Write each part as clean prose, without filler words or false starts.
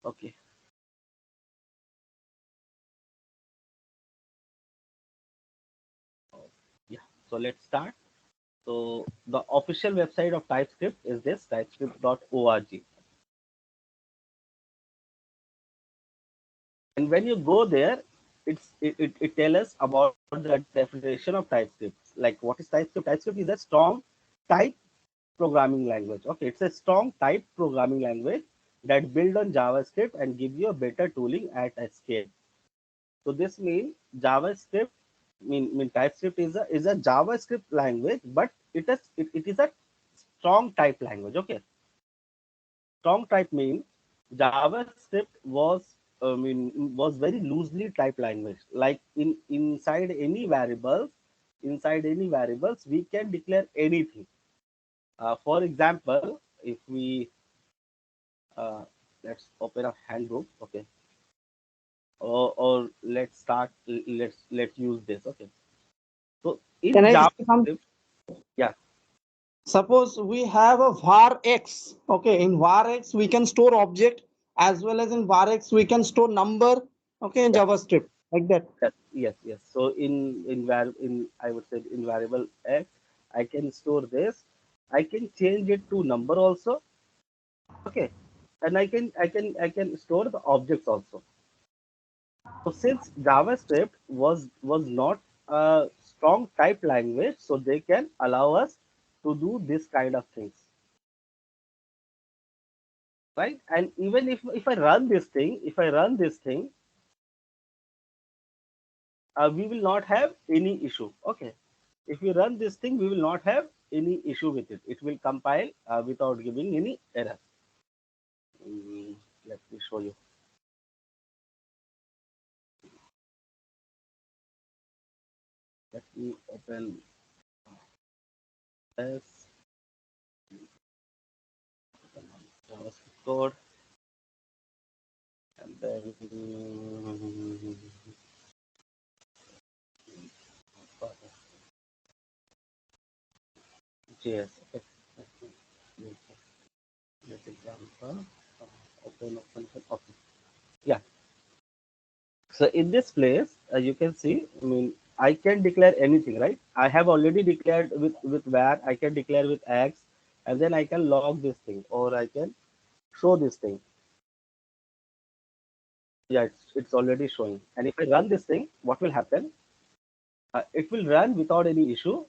Okay. Yeah. So let's start. So the official website of TypeScript is this typescript.org. And when you go there, it tells us about the definition of TypeScript. Like what is TypeScript? TypeScript is a strong type programming language. Okay, it's a strong type programming language that build on JavaScript and give you a better tooling at a scale. So this means JavaScript mean TypeScript is a JavaScript language, but it is a strong type language. Okay, strong type means JavaScript was very loosely typed language. Like inside any variables, we can declare anything. For example, if we uh, let's open a handbook, okay, or let's use this, okay. So Can in I say some? JavaScript, yeah, Suppose we have a var x. Okay, in var x we can store object as well as in var x we can store number. Okay, in yeah, JavaScript like that. yes. So in I would say in variable x, I can store this. I can change it to number also, okay, and I can store the objects also. So since JavaScript was not a strong type language, so they can allow us to do this kind of things, right? And even if I run this thing, we will not have any issue. Okay, if we run this thing, we will not have any issue with it. It will compile without giving any error. Mm, Let me show you. Let me open this JavaScript code and then JS. Okay. Let example. Okay. Yeah. So in this place, you can see, I can declare anything, right? I have already declared with var, I can declare with x, and then I can log this thing, or I can show this thing. Yeah, it's already showing. And if I run this thing, what will happen? It will run without any issue.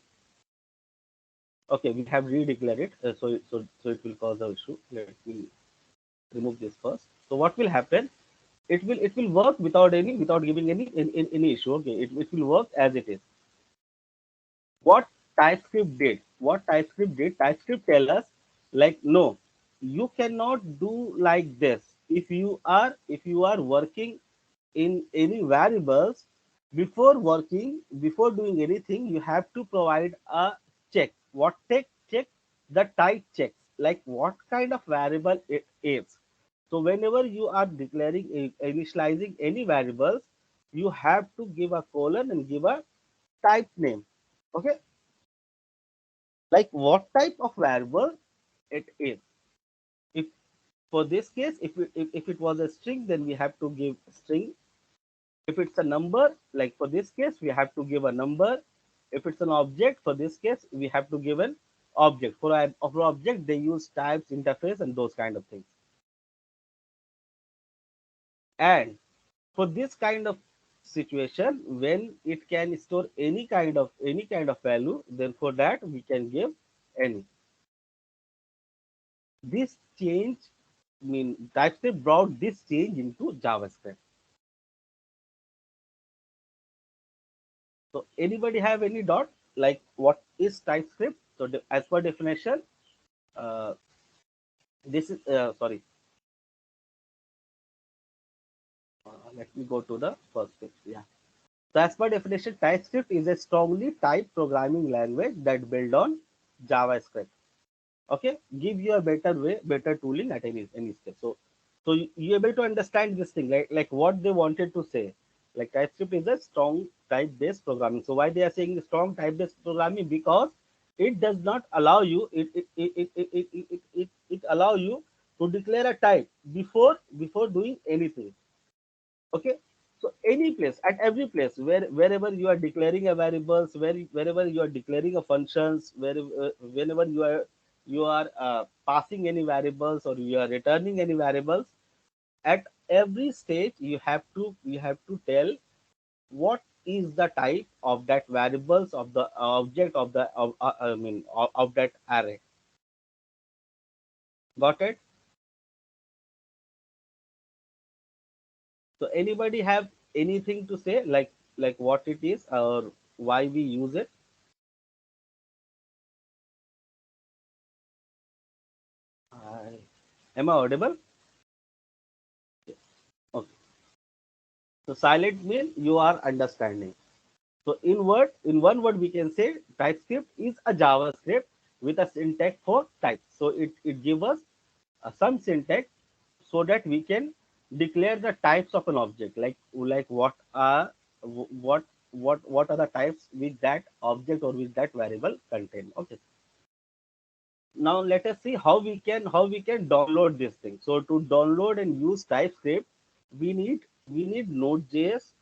Okay, we have redeclared it, so it will cause an issue. Let me remove this first. So what will happen? It will work without giving any issue. Okay, it will work as it is. What TypeScript tell us, like, no, you cannot do like this. If you are working in any variables, before doing anything, you have to provide a check. What check? The type checks, like what kind of variable it is. So whenever you are declaring initializing any variables, you have to give a colon and give a type name. Okay, like what type of variable it is. If for this case, if it was a string, then we have to give string. If it's a number, like for this case, we have to give a number. If it's an object, for this case, we have to give an object. For object, they use types, interface, and those kind of things. And for this kind of situation, when it can store any kind of value, then for that we can give any. This change, TypeScript brought this change into JavaScript. So anybody have any doubt, like what is TypeScript? So as per definition, uh, this is sorry. Let me go to the first page. Yeah. So as per definition, TypeScript is a strongly typed programming language that build on JavaScript. Okay, give you a better tooling at any step. So you able to understand this thing, like what they wanted to say. Like TypeScript is a strong type based programming. So why they are saying strong type based programming? Because it does not allow you, it allow you to declare a type before doing anything. Okay, so any place, at every place, wherever you are declaring a variables, wherever you are declaring a functions, whenever you are passing any variables or you are returning any variables, at every stage you have to tell what is the type of that variables of the object of the of that array. Got it? So anybody have anything to say, like what it is or why we use it? Am I audible? Okay. So silent mean you are understanding. So in one word, we can say TypeScript is a JavaScript with a syntax for types. So it gives us some syntax so that we can declare the types of an object, like what are the types with that object or with that variable contain. Okay. Now let us see how we can download this thing. So to download and use TypeScript, we need Node.js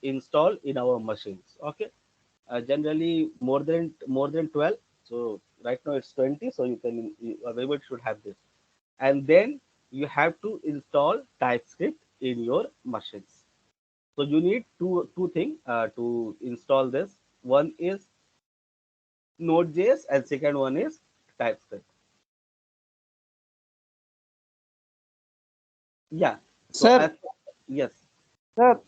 installed in our machines. Okay, generally more than 12. So right now it's 20. So everybody should have this, and then you have to install TypeScript in your machines. So you need two things to install this. One is Node.js and second one is TypeScript. Yeah. So Sir, as yes, sir,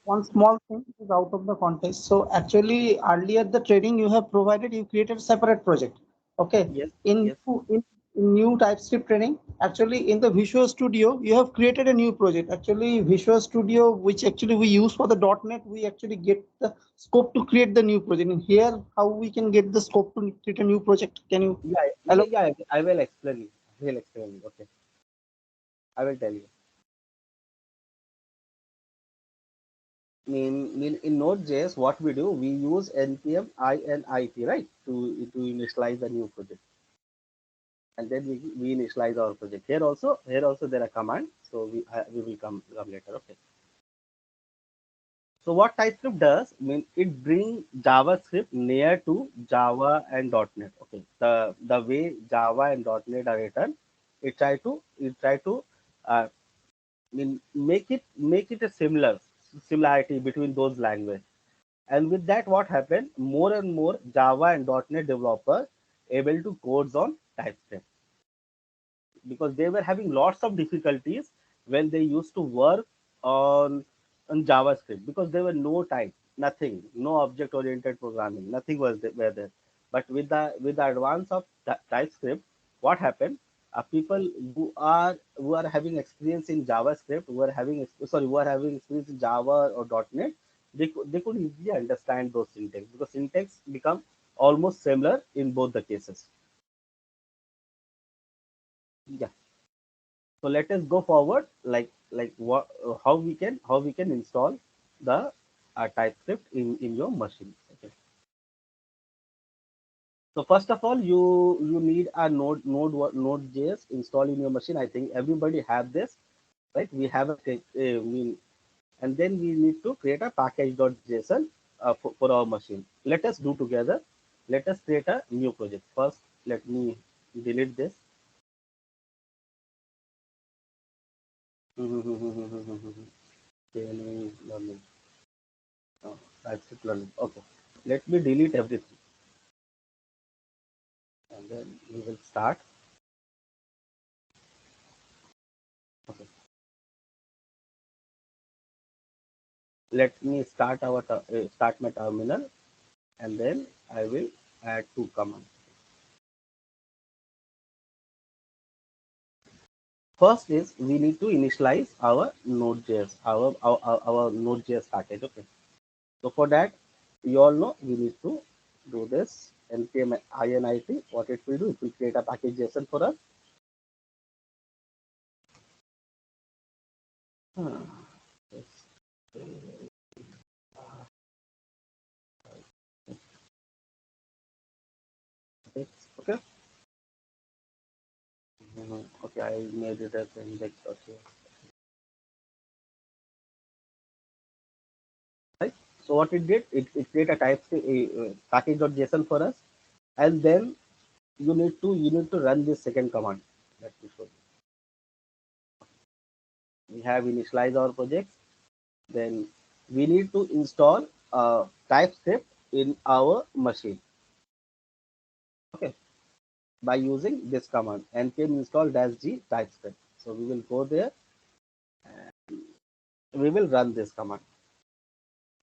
one small thing is out of the context. So actually, earlier the training you have provided, you created separate project. Okay. yes, In yes. in new TypeScript training, actually in the Visual Studio, you have created a new project. Actually, Visual Studio, which actually we use for the .NET, we actually get the scope to create the new project. And here, how we can get the scope to create a new project? Can you Yeah, yeah, allow? yeah. I will explain you. I will explain you. Okay, I will tell you. In Node.js, what we do, we use npm init, right, to initialize a new project, and then we initialize our project. Here also there are commands, so we will come later. Okay. So what TypeScript does, it brings JavaScript near to Java and .NET. Okay, the way Java and .NET are written, it try to uh, make it a similarity between those languages. And with that, what happened? More and more Java and .NET developers able to codes on TypeScript, because they were having lots of difficulties when they used to work on on JavaScript, because there were no type, nothing, no object-oriented programming, nothing were there. But with the advance of TypeScript, what happened? People who are having experience in JavaScript, who are having experience in Java or .NET, they could easily understand those syntax, because syntax become almost similar in both the cases. Yeah. So let us go forward, like what how we can install the TypeScript in your machine. Okay. So first of all, you need a Node.js installed in your machine. I think everybody have this, right? We have and then we need to create a package.json for our machine. Let us do together. Let us create a new project. First, let me delete this. Learning. Oh, that's it, learning. Okay. Let me delete everything and then we will start. Okay. Let me start my terminal, and then I will add two commands. First is we need to initialize our Node.js, our Node.js package. Okay. So for that, you all know we need to do this npm init. What it will do, it will create a package JSON for us. Hmm. Yes. Okay. Okay, I made it as index. Okay, right. So what it did, it create a typescript package.json for us, and then you need to run this second command. Let me show you. We have initialize our projects. Then we need to install TypeScript in our machine. Okay, by using this command npm install -g TypeScript. So we will go there. We will run this command.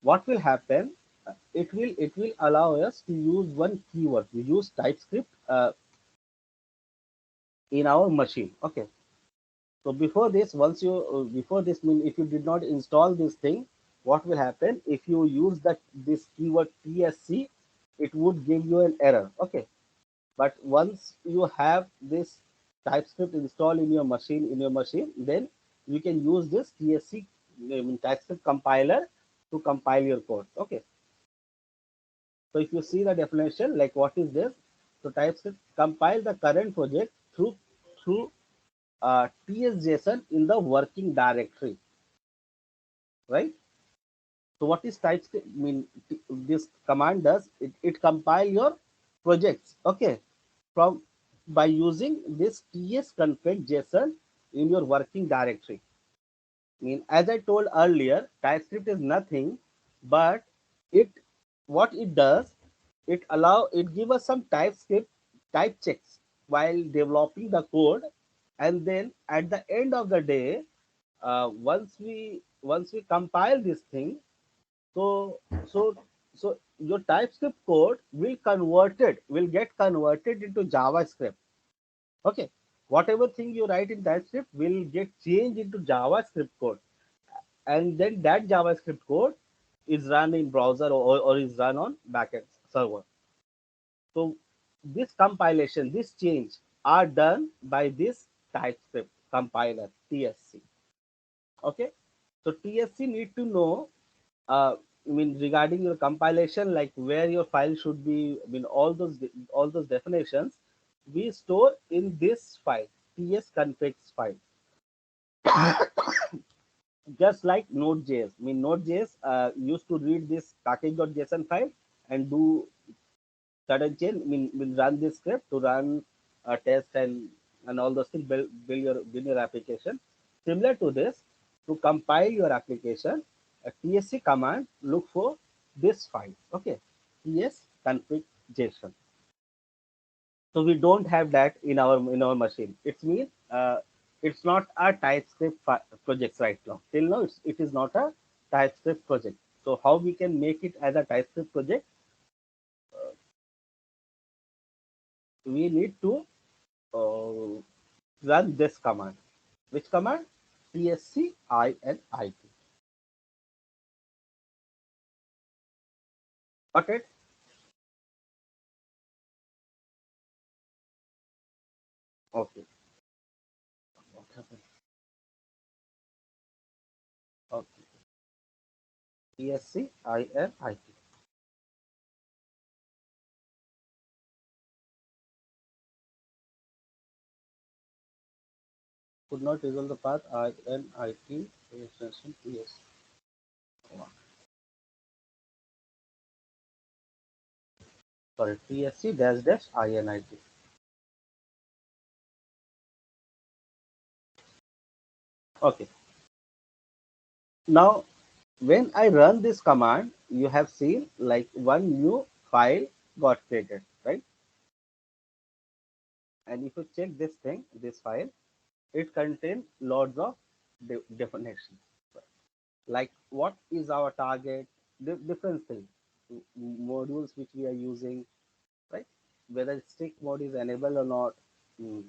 What will happen? It will allow us to use one keyword. We use TypeScript in our machine. Okay. So before this, once you before this mean if you did not install this thing, what will happen? If you use that this keyword tsc, it would give you an error. Okay. But once you have this TypeScript installed in your machine, then you can use this tsc TypeScript compiler to compile your code. Okay. So if you see the definition, like what is this? So TypeScript compile the current project through tsjson in the working directory, right? So what is TypeScript? This command does it compile your projects, okay, from by using this tsconfig json in your working directory. As I told earlier, TypeScript is nothing but it what it does, it give us some TypeScript type checks while developing the code, and then at the end of the day, once we compile this thing, so so so your TypeScript code will get converted into JavaScript. Okay, whatever thing you write in TypeScript will get changed into JavaScript code, and then that JavaScript code is run in browser or is run on backend server. So this compilation, this change are done by this TypeScript compiler TSC. Okay, so TSC need to know regarding your compilation, like where your file should be. All those definitions we store in this file, tsconfigs file, just like Node.js. Node.js used to read this package.json file and do certain change. Will run this script to run a test and all those things. Build your application. Similar to this, to compile your application, a tsc command look for this file. Okay, tsconfig json. So we don't have that in our machine. It means it's not a TypeScript project right now. Till now, it is not a TypeScript project. So how we can make it as a TypeScript project? We need to uh, run this command. Which command? tscinit. Got it? Okay. What happened? Okay. tscinit. Could not resolve the path init extension ts. Sorry, tsc dash dash init. Okay. Now, when I run this command, you have seen like one new file got created, right? And if you check this thing, this file, it contains lots of definitions. Like what is our target, different things, modules which we are using, right? Whether stick mode is enabled or not, mm,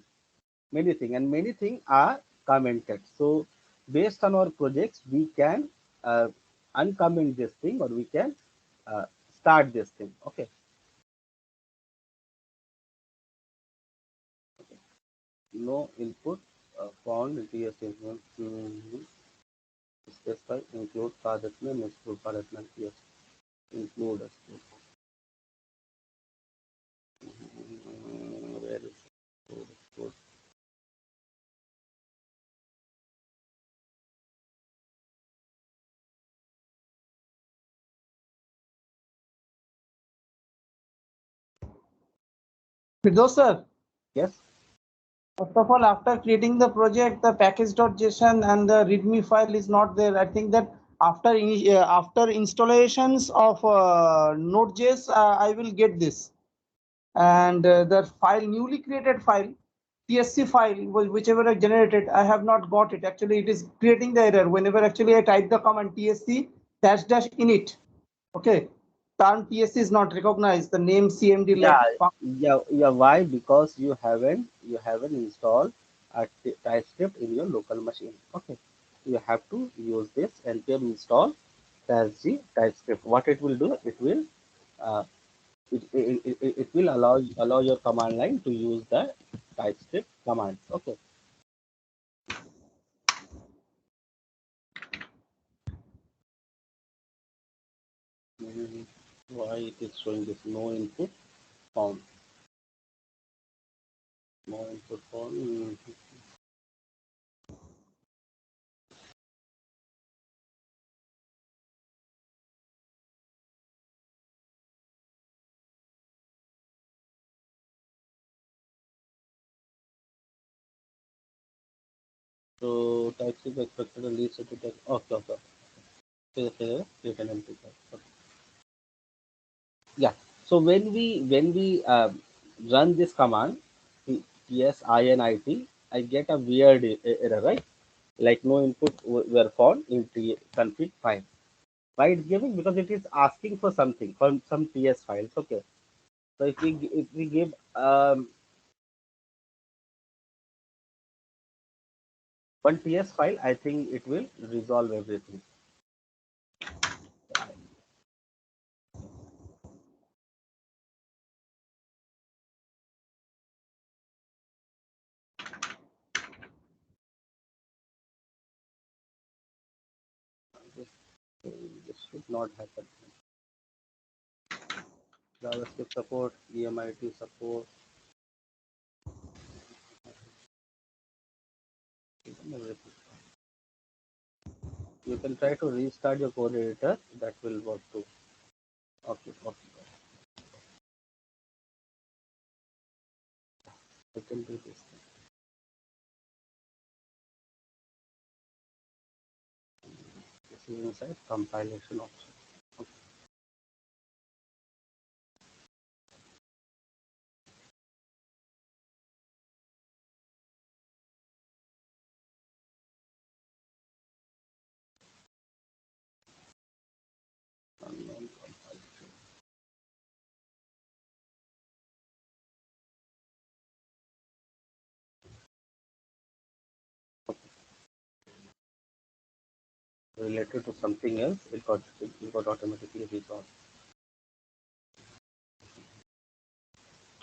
many things are commented. So based on our projects, we can uh, uncomment this thing, or we can uh, start this thing. Okay. No input found in TS statement. Specify include target name, exclude target name. Yes, include exclude. Where is exclude? Firdous sir, Yes. first of all, after creating the project, the package.json and the README file is not there. I think that after installations of Node.js, I will get this. And the file, newly created file, TSC file, whichever I generated, I have not got it. Actually, it is creating the error whenever actually I type the command TSC dash dash init. Okay, term TSC is not recognized. The name CMD like Yeah, yeah. Why? Because you haven't installed a Typescript in your local machine. Okay, you have to use this npm install -g Typescript. What it will do? Uh, it will allow your command line to use the Typescript commands. Okay. Mm, Why it is showing this no input found? No input found. So Typescript expected a lead set to text. Okay, okay. Okay, create an empty type. Okay. Yeah. So when we run this command, init, I get a weird error, right? Like no input were found in config file. Why it's giving? Because it is asking for something from some TS files. Okay. So if we give one TS file, I think it will resolve everything. This, this should not happen. JavaScript support, EMIT support, everything. You can try to restart your code editor. That will work too. Okay, okay. We can do this. This is inside compilation option. Okay. Unknown compilation. Related to something else, it got automatically resolved.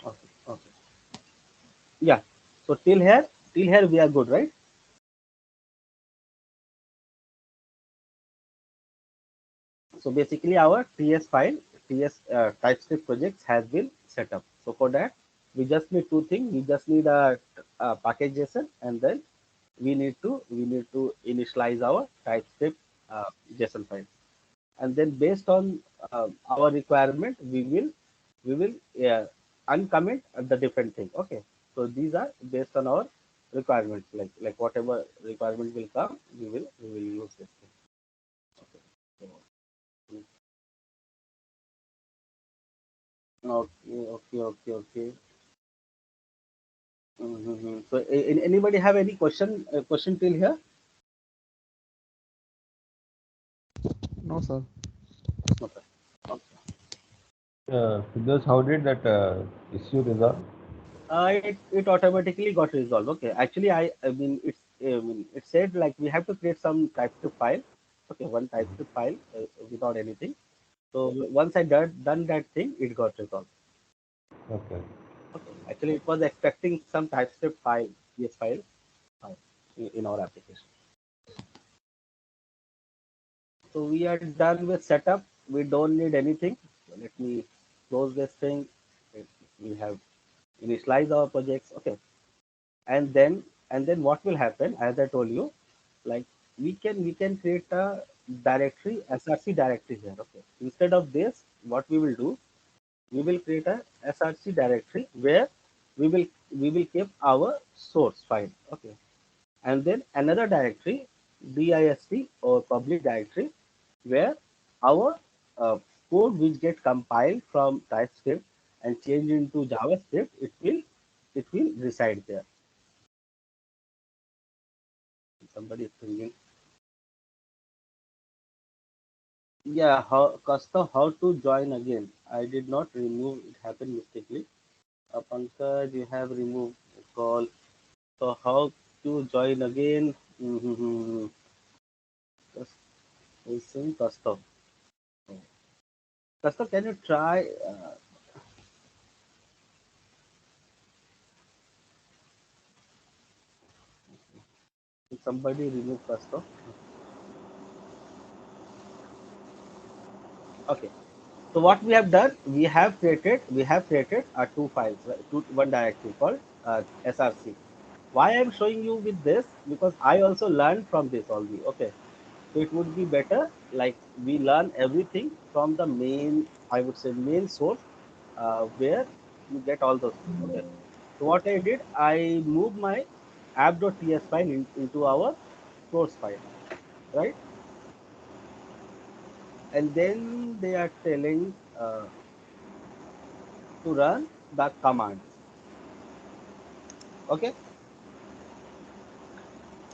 Okay, okay. Yeah. So till here we are good, right? So basically our TS file, TS TypeScript projects has been set up. So for that, we just need two things. We just need a package JSON, and then we need to initialize our TypeScript JSON file. And then based on our requirement, we will uncommit the different thing. Okay. So these are based on our requirements. Like whatever requirement will come, we will use this thing. Okay. So, okay, okay, okay, okay. So, anybody have any question till here? No, sir. Okay. Okay. Firdous, how did that issue resolve? It automatically got resolved. Okay. Actually, I mean it said like we have to create some TypeScript file. Okay, one TypeScript file without anything. So once I done that thing, it got resolved. Okay. Okay. Actually, it was expecting some TypeScript file, yes file, in our application. So we are done with setup. We don't need anything. So let me close this thing. We have initialized our projects. Okay. And then what will happen, as I told you, like we can create a directory, src directory here. Okay. Instead of this, what we will do, we will create a src directory where we will keep our source file. Okay, and then another directory, dist or public directory, where our uh, code which get compiled from TypeScript and changed into JavaScript, it will reside there. Somebody is thinking, yeah, how to join again? I did not remove. It happened mistakenly. Pankaj, you have removed call. So how to join again? Mm-hmm. Using custom. Custom, can you try? Somebody remove custom. Okay. So what we have done, we have created two files, right? One directory called src. Why I'm showing you with this? Because I also learned from this only. Okay. So it would be better like we learn everything from the main, I would say main source, where you get all those things. Okay. So what I did, I moved my app.ts file into our source file, right? And then they are telling to run the command. Okay.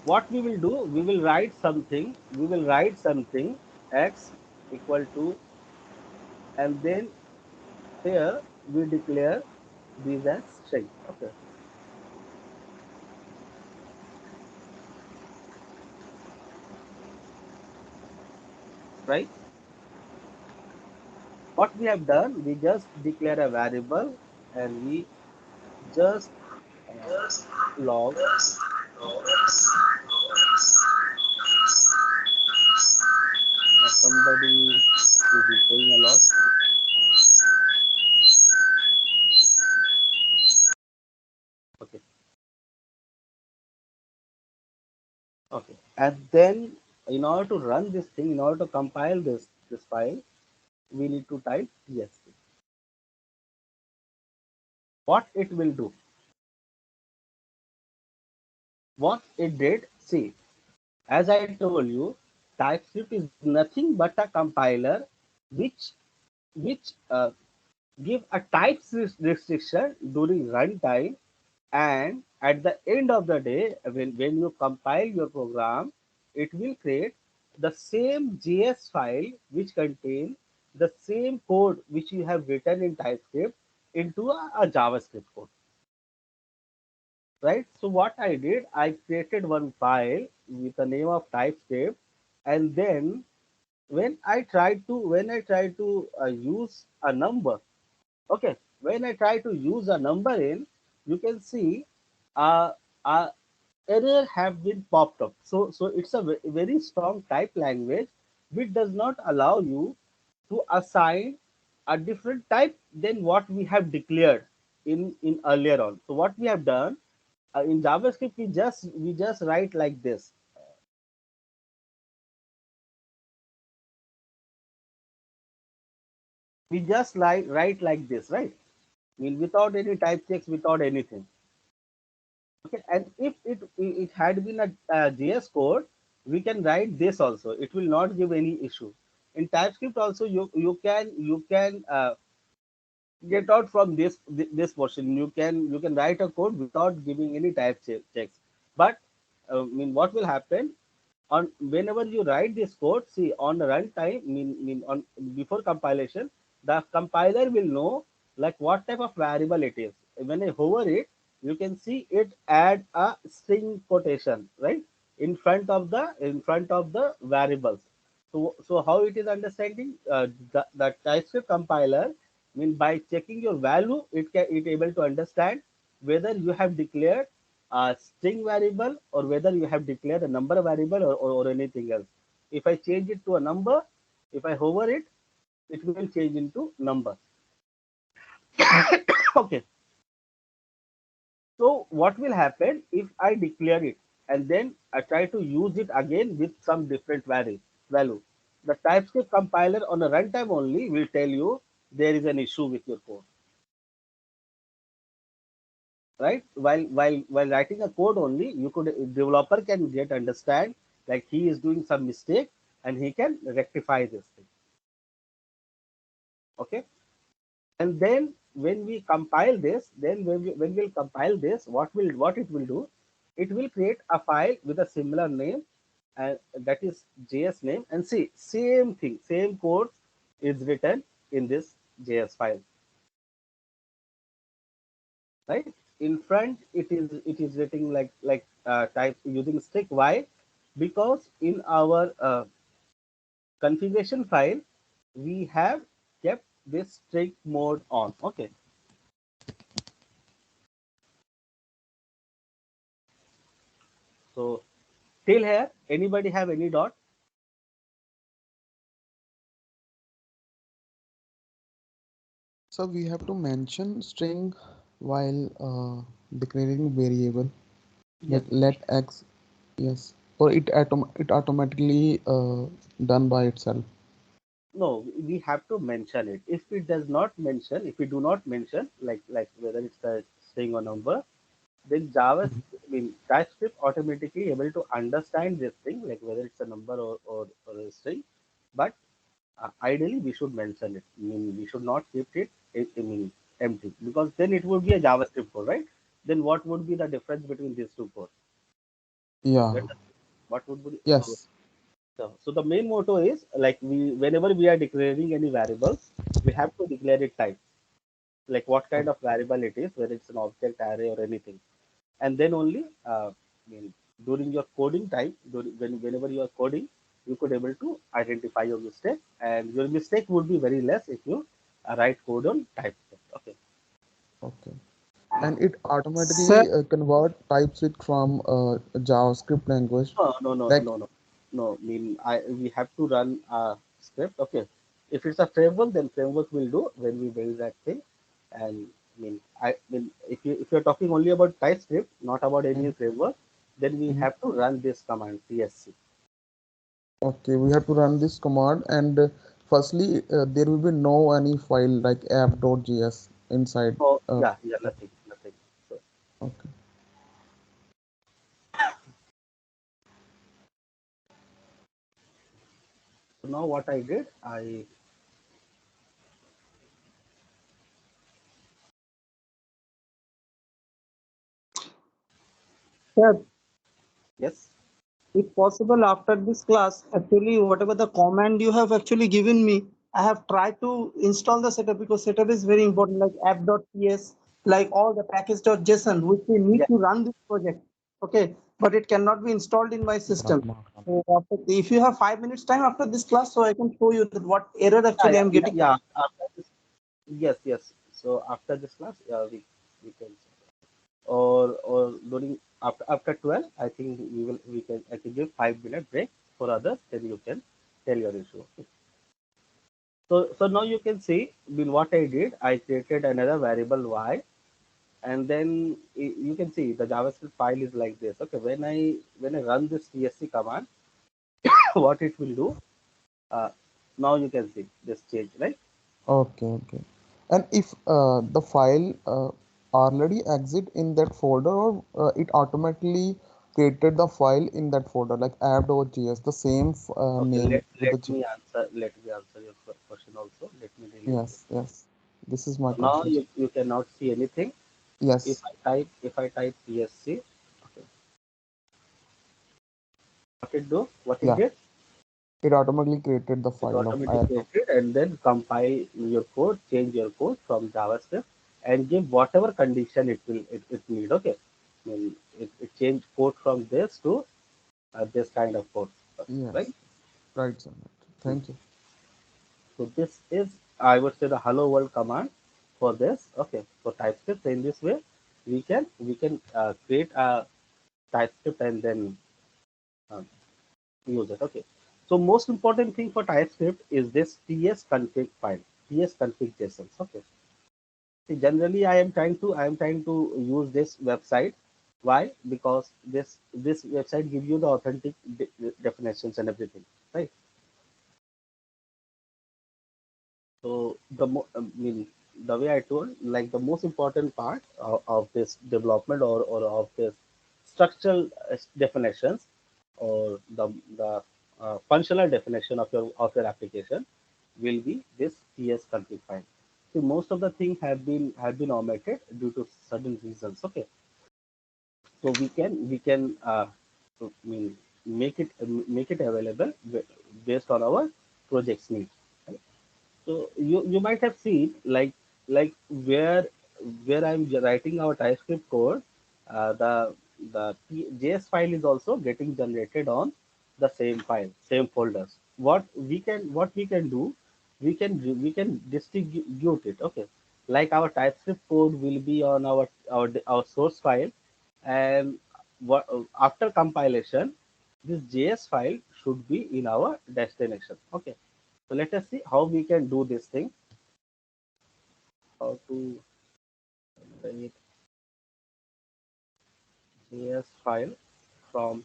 What we will do, we will write something x equal to, and then here we declare these as string. Okay. Right. What we have done, we just declare a variable and we just uh, log. Somebody is saying a lot. Okay. Okay. And then in order to run this thing, in order to compile this file, we need to type yes. What it will do, what it did, see, as I told you, TypeScript is nothing but a compiler which which give a types restriction during runtime, and at the end of the day, when you compile your program, it will create the same JS file which contain the same code which you have written in TypeScript into a JavaScript code, right? So what I did, I created one file with the name of TypeScript, and then when I try to use a number, okay, when I try to use a number in, you can see uh, uh, error have been popped up. So it's a very strong type language which does not allow you to assign a different type than what we have declared in earlier on. So what we have done in JavaScript, we just write like this. We just write like this, right? I mean, without any type checks, without anything. Okay, and if it had been a JS code, we can write this also. It will not give any issue. In TypeScript also, you can get out from this portion. You can write a code without giving any checks. But I mean, what will happen on whenever you write this code? See, on the runtime, mean on before compilation, the compiler will know like what type of variable it is. When I hover it, you can see it add a string quotation, right, in front of the variables. So how it is understanding, the TypeScript compiler, I mean, by checking your value, it able to understand whether you have declared a string variable or whether you have declared a number variable, or anything else. If I change it to a number, if I hover it, it will change into number. Okay. So what will happen if I declare it and then I try to use it again with some different value? The TypeScript compiler on a runtime only will tell you there is an issue with your code. right? While writing a code only, you could developer can get understand like he is doing some mistake and he can rectify this thing. Okay, and then when we compile this, then when we'll compile this, what it will do, it will create a file with a similar name, and that is JS name. And see, same thing, same code is written in this JS file, right? In front, it is written like type using strict. Why? Because in our configuration file, we have kept this strict mode on. Okay, so till here, anybody have any dot? So we have to mention string while declaring variable Yes. like let x, yes, or it automatically done by itself. No, we have to mention it. If it does not mention, if we do not mention, like whether it's a string or number, then Java, I mean TypeScript automatically able to understand this thing, like whether it's a number or a string. But ideally, we should mention it. I mean, we should not keep it, I mean, empty, because then it would be a JavaScript code, right? Then what would be the difference between these two codes? Yeah, Let us see. What would be yes. so the main motto is like whenever we are declaring any variables, we have to declare it type, like what kind of variable it is, whether it's an object, array, or anything. And then only I mean, during your coding time, whenever you are coding, you could able to identify your mistake, and your mistake would be very less if you write code on TypeScript. Okay. Okay. And it Sir, automatically convert TypeScript from JavaScript language. No, no, no, Like, no, no. No, I mean, we have to run a script. Okay. If it's a framework, then framework will do when we build that thing. And I mean, if you're talking only about TypeScript, not about any mhm, framework, then we mhm. have to run this command tsc. Okay, we have to run this command, and firstly, there will be no any file like app.js inside. Oh, Uh, yeah, yeah, nothing, nothing. So, okay. so now what I did, sir, yes, if possible, after this class, actually, whatever the command you have actually given me, I have tried to install the setup because setup is very important, like app.ps, like all the package.json, which we need yeah, to run this project. Okay, but it cannot be installed in my system. So if you have 5 minutes time after this class, so I can show you that what error yeah, actually yeah, I'm yeah, getting. yeah. After this, yes, yes. So after this class, we can. Or during after 12, I think we can I can give 5 minute break for others, then you can tell your issue. Okay. So now you can see, I mean, what I did, I created another variable y, and then you can see the JavaScript file is like this. Okay, when I run this tsc command, what it will do, uh, now you can see this change, right? Okay, okay. And if the file already exit in that folder, or it automatically created the file in that folder, like app.js, the same Okay, name let, with let the me answer your question also. Let me delete this. yes, yes. This is my So now question. you cannot see anything. If Yes, I type PSC, okay, what it yeah. did, It automatically created the it file of automatically app. created and then compile your code, change your code from JavaScript, and give whatever condition it need. Okay, I mean, it change code from this to this kind of code, right? Yes, right, sir. Hmm. Thank you. So this is, I would say, the hello world command for this. Okay, for TypeScript. So in this way, we can create a TypeScript and then uh, use it. Okay. So most important thing for TypeScript is this tsconfig file, tsconfig JSON. Okay. See, generally, I am trying to use this website. Why? Because this website gives you the authentic definitions and everything, right? So I mean, the way I told, like the most important part of this development or of this structural definitions or the functional definition of your application will be this PS config file. See, most of the things have been omitted due to certain reasons. Okay, so we can I mean, make it available based on our project's need. Right? So you might have seen like where I'm writing our TypeScript code, the JS file is also getting generated on the same file, same folders. What we can do, we can distribute it. Okay, like our TypeScript code will be on our source file, and after compilation, this JS file should be in our destination. Okay, so let us see how we can do this thing. How to create JS file from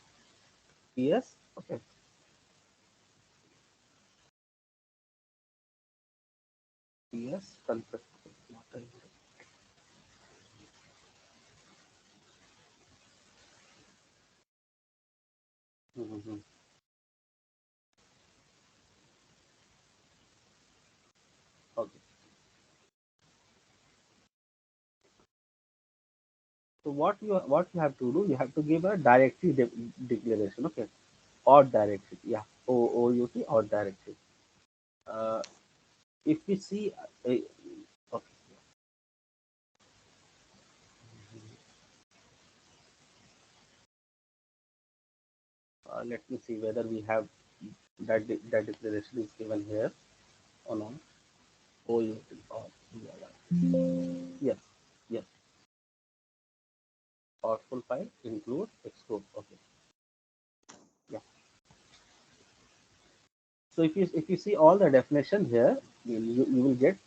PS. Okay, PS config. Mhm. Okay, so what you have to do, you have to give a directory declaration. Okay, or directory. Yeah, OOUT or directory. Uh, if we see, okay, let me see whether we have that declaration is given here or not. OUT or yes, yes. Or full file include exclude. Okay, yeah. So if you see all the definition here, you will get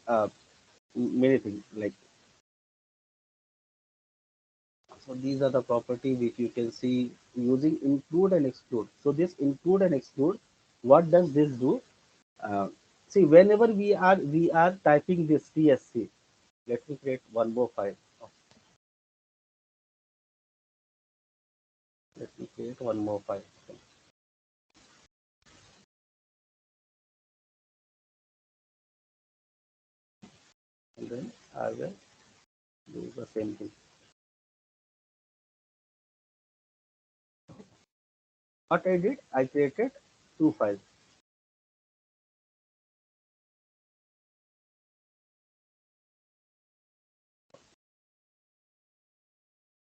many things like, so these are the property which you can see using include and exclude. So this include and exclude, what does this do? Uh, See, whenever we are typing this TSC, let me create one more file. Oh, let me create one more file. And then I will do the same thing. What I did, I created two files.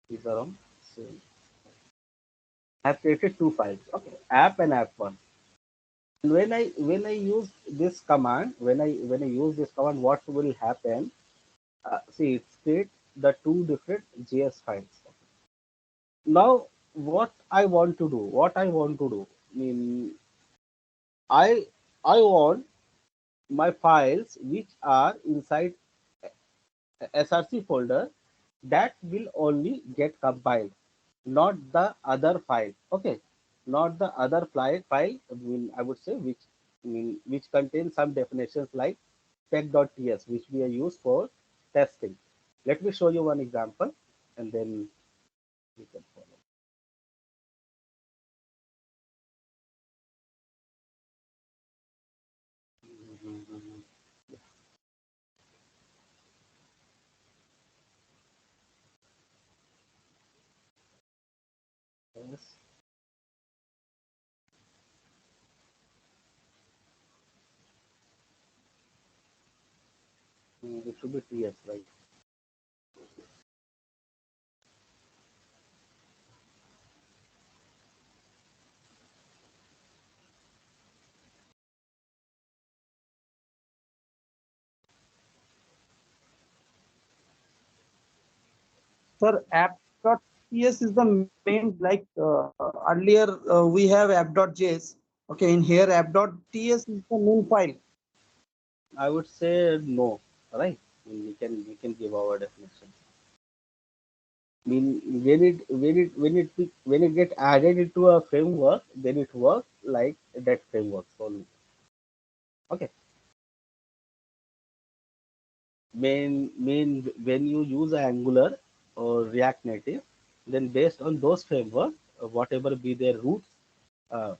These are on same. I have created two files. Okay, app and app one. And when I use this command, when I use this command, what will happen? See, it creates the two different JS files. Now, what I want to do, I mean, I I want my files which are inside SRC folder that will only get compiled, not the other file. Okay, not the other file. I would say which contains some definitions like spec.ts, which we are used for testing. Let me show you one example, and then we can follow. Mhm. Yes, it should be TS, right? Sir, app.ts is the main, like earlier we have app.js. Okay, in here app.ts is the main file. I would say no, right? We can give our definition. I mean, when it get added into a framework, then it works like that framework only. Okay, when you use Angular or React Native, then based on those framework, whatever be their roots, uh,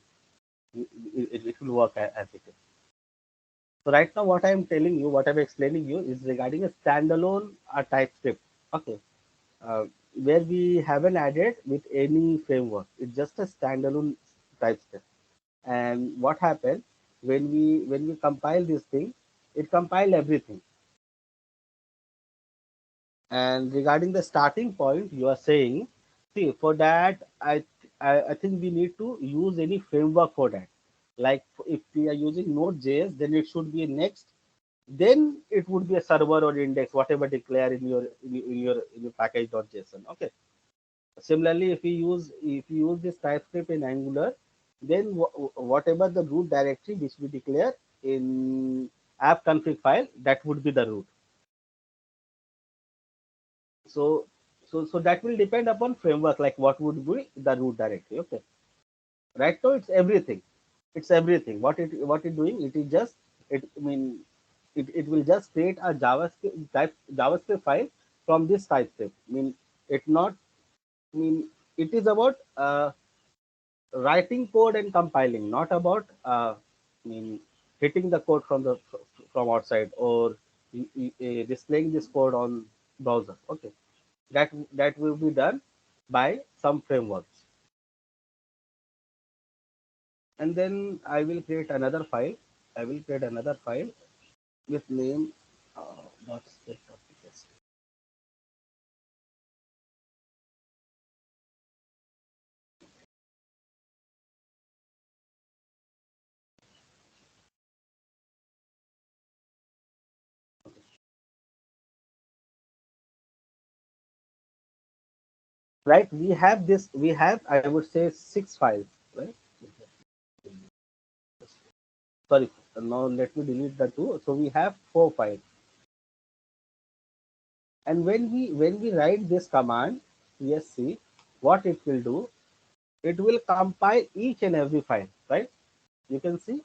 it will work as it is. So right now, what I am telling you, what I'm explaining you, is regarding a standalone TypeScript. Okay, uh, where we haven't added with any framework. It's just a standalone TypeScript. And what happened when we compile this thing, it compile everything. And regarding the starting point, you are saying, see, for that, I think we need to use any framework for that. Like if we are using Node.js, then it should be a next. Then it would be a server or index, whatever declare in your package.json. Okay. Similarly, if you use this TypeScript in Angular, then whatever the root directory which we declare in app config file, that would be the root. So so that will depend upon framework, like what would be the root directory. Okay. Right now it's everything. It's everything. What it doing? It is just it will just create a JavaScript file from this TypeScript. It not it is about writing code and compiling, not about hitting the code from outside or displaying this code on browser. Okay, that will be done by some frameworks, and then I will create another file. I will create another file with name dot script application. Right? We have this. We have, I would say, 6 files. Right? Sorry. Now let me delete the two. So we have 4 files. And when we write this command csc, what it will do, it will compile each and every file, right? You can see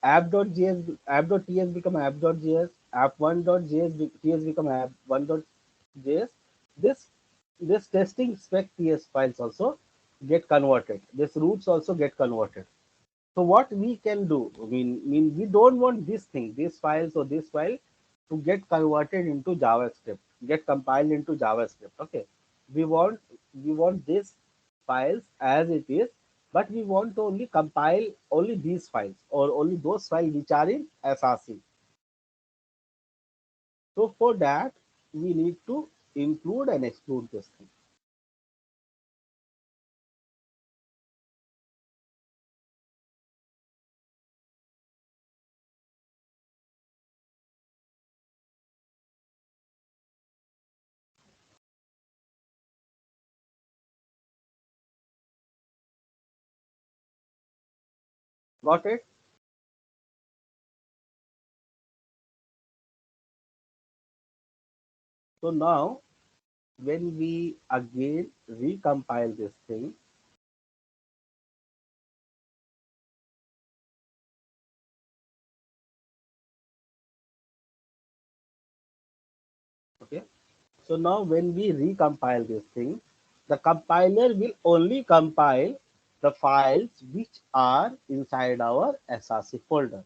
app.js, app.ts become app.js, app1.js become app1.js. This testing spec ts files also get converted, this roots also get converted. So what we can do, we don't want this thing, this files or this file to get converted into JavaScript, get compiled into JavaScript. Okay, we want these files as it is, but we want to only compile only these files or only those files which are in SRC. So for that, we need to include and exclude this thing. Got it? So now when we again recompile this thing, okay. So now when we recompile this thing, the compiler will only compile the files which are inside our SRC folder.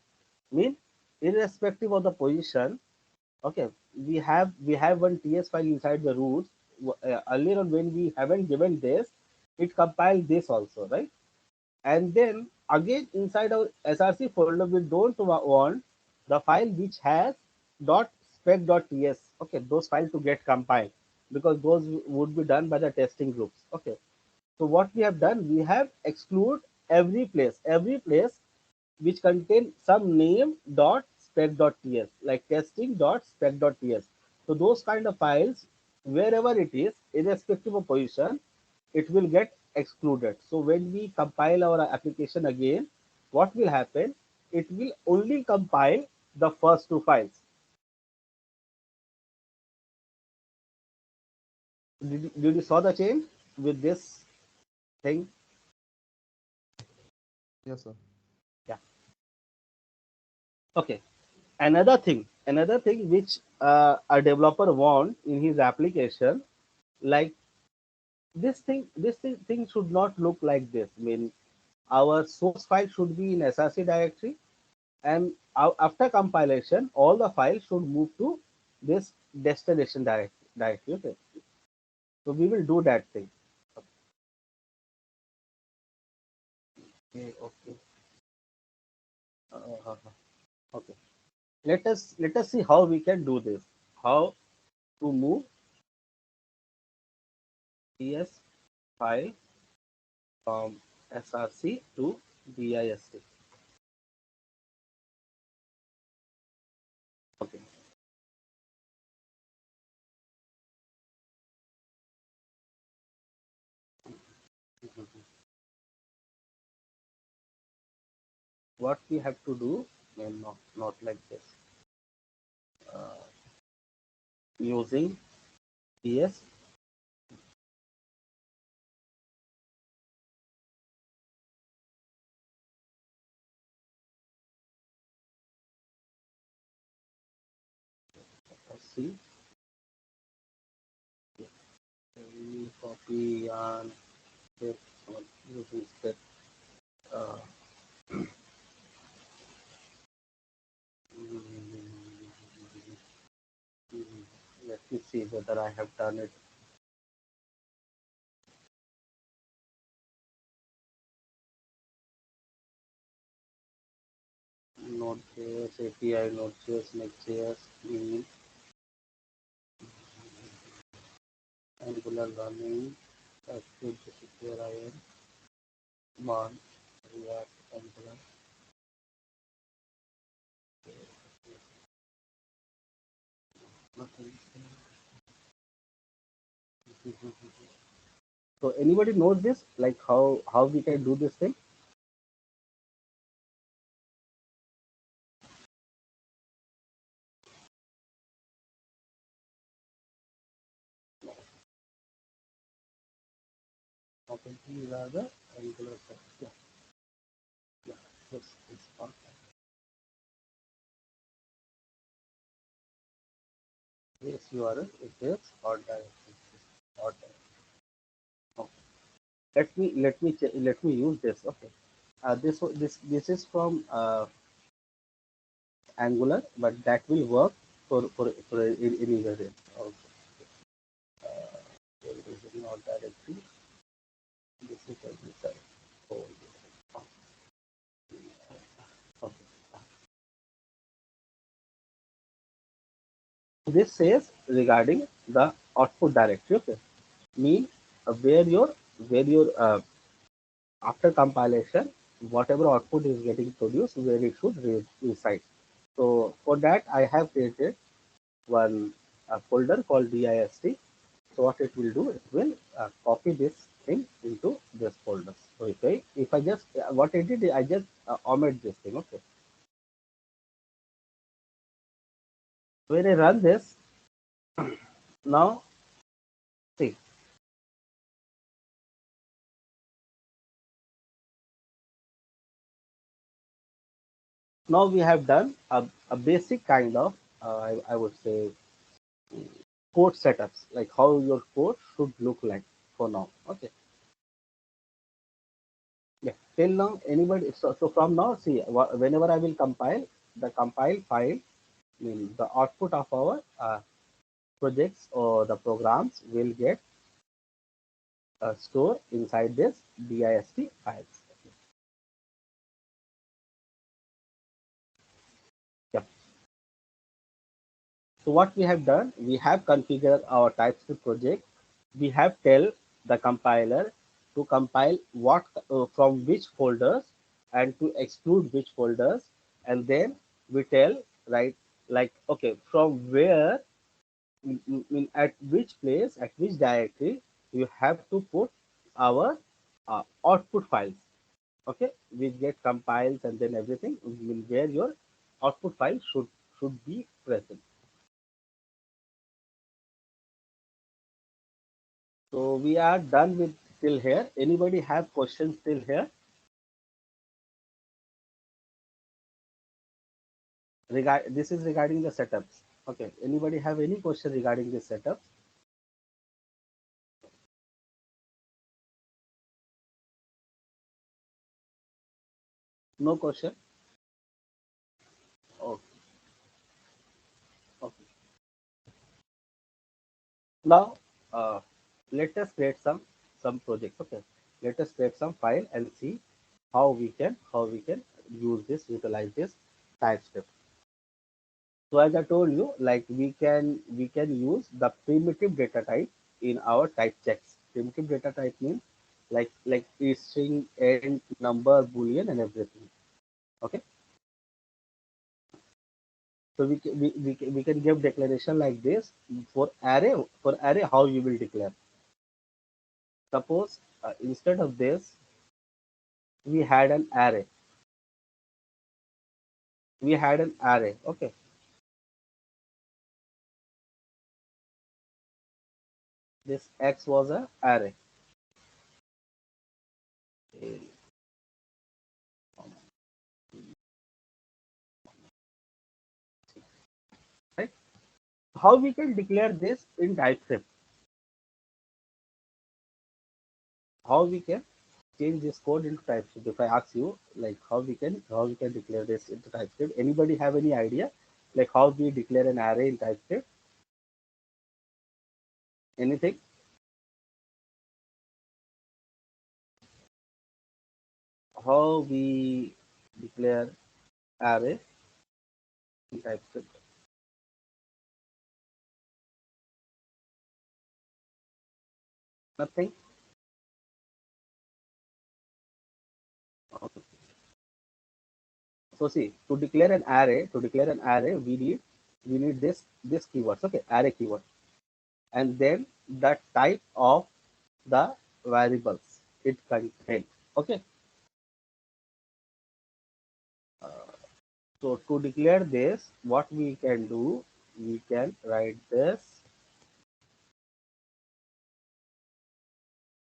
Mean, irrespective of the position, okay, we have one TS file inside the root. Earlier on when we haven't given this, it compiled this also, right? And then again inside our src folder, we don't want the file which has .spec.ts, okay, those files to get compiled, because those would be done by the testing groups. Okay, so what we have done, we have exclude every place which contain some name .spec.ts, like testing.spec.ts. So those kind of files, wherever it is, irrespective of position, it will get excluded. So when we compile our application again, what will happen? It will only compile the first 2 files. Did you saw the change with this thing? Yes, sir. Yeah. Okay. Another thing which a developer want in his application, like this thing should not look like this. I mean, our source file should be in src directory, and after compilation, all the files should move to this destination directory. Okay, so we will do that thing. Okay, okay, uh, okay. Let us see how we can do this. How to move ts file from src to dist. Okay. What we have to do, no, not like this. Using ts src, we copy and paste using step. Uh, Let me see whether I have done it. Node.js API, Node.js, Next.js, Angular running, TypeScript, this is where I am. Command, React, Angular. Nothing. So anybody knows this, like how we can do this thing? Okay, these are the Angular steps. Yeah, yeah. This part. This URL it is or directory. Or directory. Okay. Let me use this. Okay. This is from Angular, but that will work for any variant also. There is not directly. This is every side. Oh, okay. This says regarding the output directory. Okay, mean where your after compilation, whatever output is getting produced, where it should reside. So for that, I have created one folder called dist. So what it will do, it will copy this thing into this folder. So if I just what I did, I just omit this thing. Okay. When I run this, now see, now we have done a basic kind of I would say code setups, like how your code should look like for now. Okay. Yeah. Till now, anybody. So from now, see, whenever I will compile, the compile file, mean the output of our projects or the programs will get stored inside this dist files. Yeah. So what we have done, we have configured our TypeScript project. We have tell the compiler to compile what from which folders and to exclude which folders, and then we tell, right, like, okay, from where, at which place, at which directory you have to put our output files. Okay, we get compiles and then everything, where your output file should be present. So we are done with till here. Anybody have questions till here? This is regarding the setups. Okay, anybody have any question regarding this setup? No question. Okay, okay. Now, uh, let us create some projects. Okay, let us create some file and see how we can use this, utilize this TypeScript. So as I told you, like we can use the primitive data type in our type checks. Primitive data type means like string, end, number, boolean, and everything. Okay, so we can give declaration like this for array. For array, how you will declare? Suppose instead of this, we had an array. We had an array. Okay, this x was a array. Right? How we can declare this in TypeScript? How we can change this code into TypeScript? If I ask you, like how we can declare this into TypeScript, anybody have any idea? Like how we declare an array in TypeScript? Anything? How we declare array in TypeScript? Nothing. Okay. So see, to declare an array, we need this keywords. Okay, array keyword, and then the type of the variables it contains. Okay. So to declare this, what we can do, we can write this,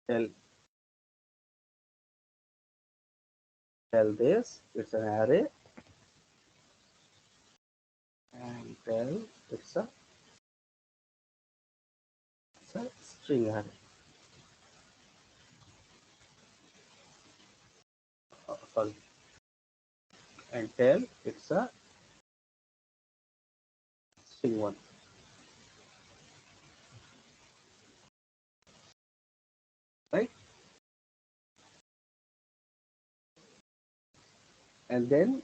tell tell this it's an array, and tell it's a string array. Sorry, and tell it's a string one, right? And then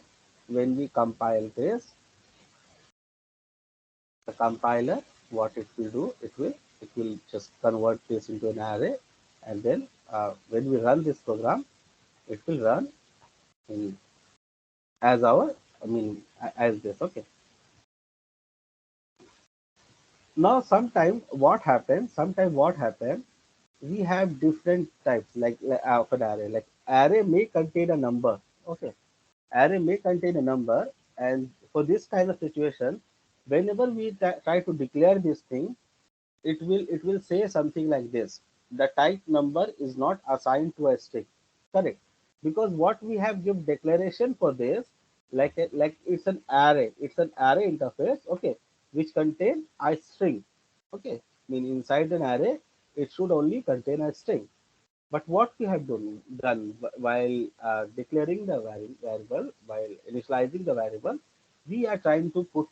when we compile this, the compiler, what it will do, it will just convert this into an array, and then when we run this program, it will run in as our, I mean, as this. Okay. Now sometime what happen, we have different types like of an array. Like array may contain a number. Okay, array may contain a number, and for this kind of situation, whenever we try to declare this thing, it will say something like this: the type number is not assigned to a string. Correct? Because what we have give declaration for this, like it's an array. It's an array interface. Okay, which contain a string. Okay, mean inside an array, it should only contain a string. But what we have done while declaring the variable, while initializing the variable, we are trying to put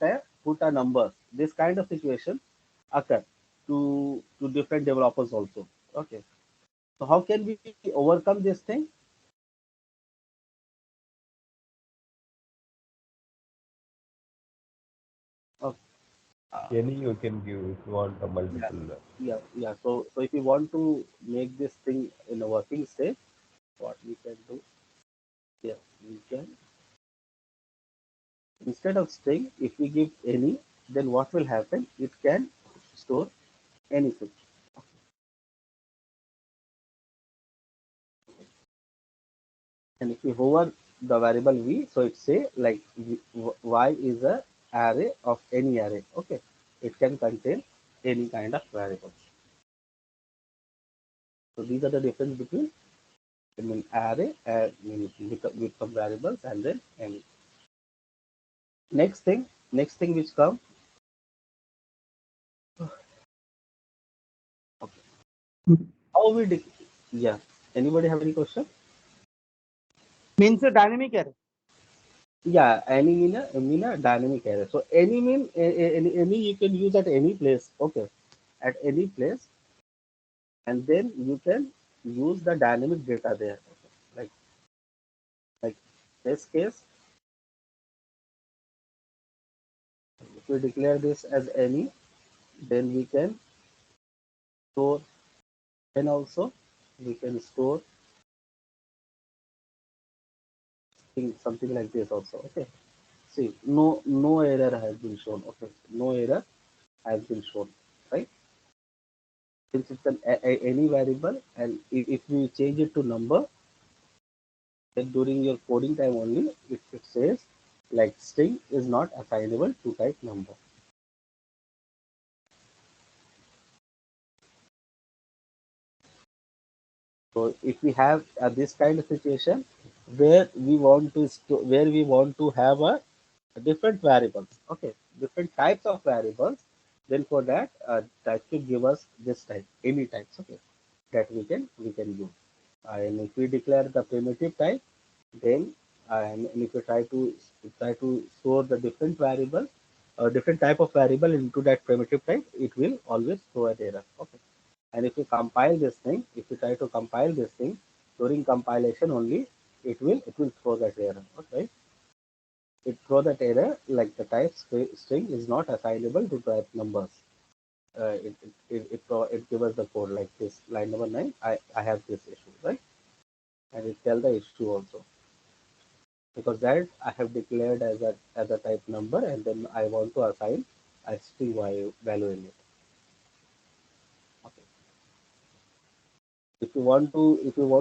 a number. This kind of situation occur to different developers also. Okay, so how can we overcome this thing? Okay, Any you can give if you want a yeah, multiple. yeah. So if you want to make this thing in a working state, what we can do? Yeah, we can, instead of string, if we give any, then what will happen? It can store anything. And if we hover the variable v, so it say like y is a array of any array. Okay, it can contain any kind of variable. So these are the difference between, I mean, array and with some variables, and then any. Next thing which come, How we yeah. Anybody have any question? Means a dynamic array. Yeah, any mean a dynamic array. So any mean any you can use at any place. Okay, at any place, and then you can use the dynamic data there. Okay. Like this case, if we declare this as any, then we can store. Then also we can store something like this also. Okay. See, no error has been shown. Okay, no error has been shown. Right. Since it's any variable, and if we change it to number, then during your coding time only, it says like string is not assignable to type number. So if we have this kind of situation where we want to where we want to have a different variables, okay, different types of variables, then for that type should give us this type, any types, okay, that we can use. And if we declare the primitive type, then and if you try to store the different variable, different type of variable into that primitive type, it will always throw an error. Okay. And if you compile this thing, if you try to compile this thing during compilation only, it will throw that error. Okay. It throw that error like the type string is not assignable to type numbers. It gives us the code like this line number 9. I have this issue, right? And it tell the issue also, because that I have declared as a type number, and then I want to assign a string value in it. Okay. If you want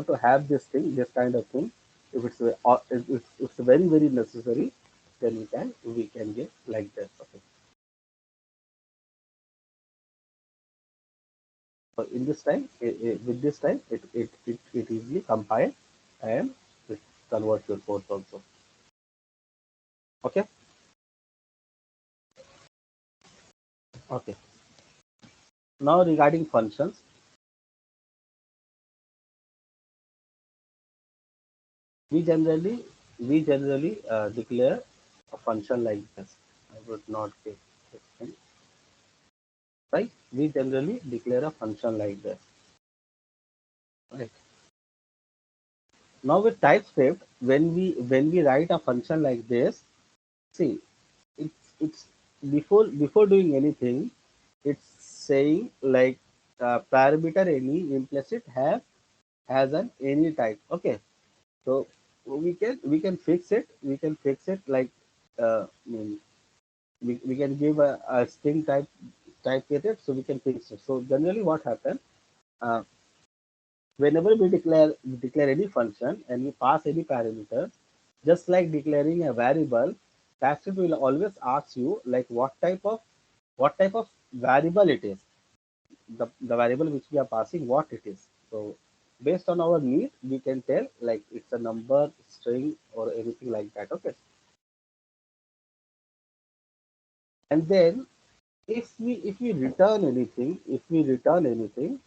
to have this kind of thing, if it's very very necessary, then we can get like this. Okay. So in this time, with this time, it easily compile and it converts your code also. Okay. Okay. Now regarding functions, we generally declare a function like this. I would not give this thing, right? We generally declare a function like this, right? Now with TypeScript, when we write a function like this, see, it's before doing anything, it's saying like parameter any implicit has an any type. Okay, so we can fix it. We can fix it like we can give a string type with it, so we can fix it. So generally what happens, uh, whenever we declare any function and we pass any parameter, just like declaring a variable, TypeScript will always ask you like what type of variable it is, the variable which we are passing, what it is. So based on our need, we can tell like it's a number, string, or anything like that. Okay. And then if we return anything, if we return anything,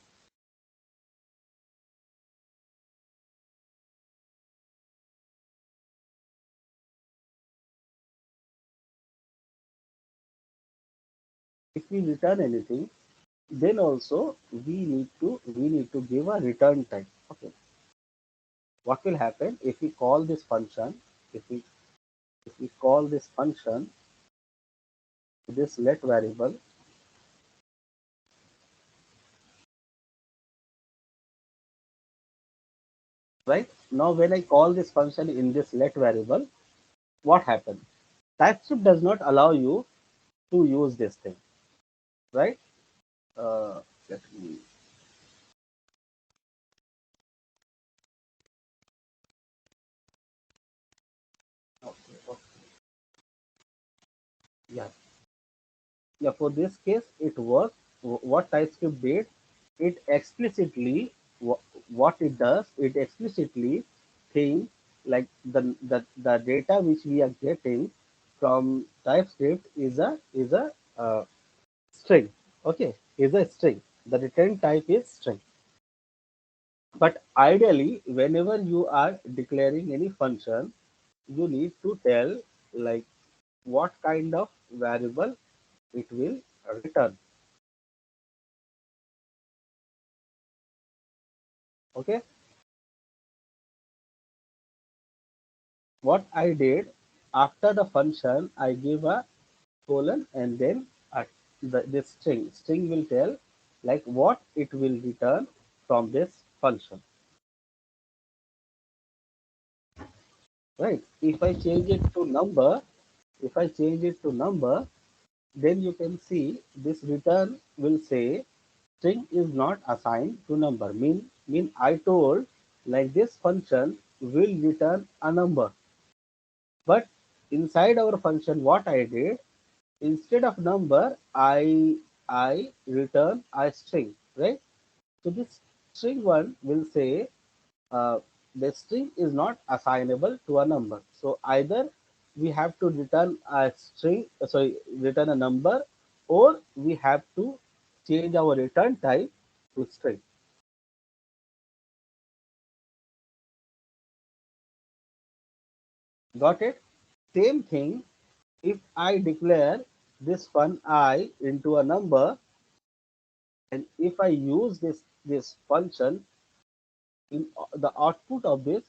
then also we need to give a return type. Okay. What will happen if we call this function, if we if we call this function to this let variable, right? Now when I call this function in this let variable, what happens? TypeScript does not allow you to use this thing, right? Let me, okay, okay. Yeah, yeah. For this case, it was what TypeScript did. It explicitly what it does. It explicitly thinks like the data which we are getting from TypeScript is a string. Okay, is a string. The return type is string. But ideally, whenever you are declaring any function, you need to tell like what kind of variable it will return. Okay, what I did after the function, I give a colon and then this string will tell like what it will return from this function, right? If I change it to number, if I change it to number, then you can see this return will say string is not assigned to number. Mean I told like this function will return a number, but inside our function what I did, instead of number, I return a string, right? So this string one will say uh, the string is not assignable to a number. So either we have to return a string, return a number, or we have to change our return type to string. Got it? Same thing. If I declare this fun I into a number, and if I use this function, in the output of this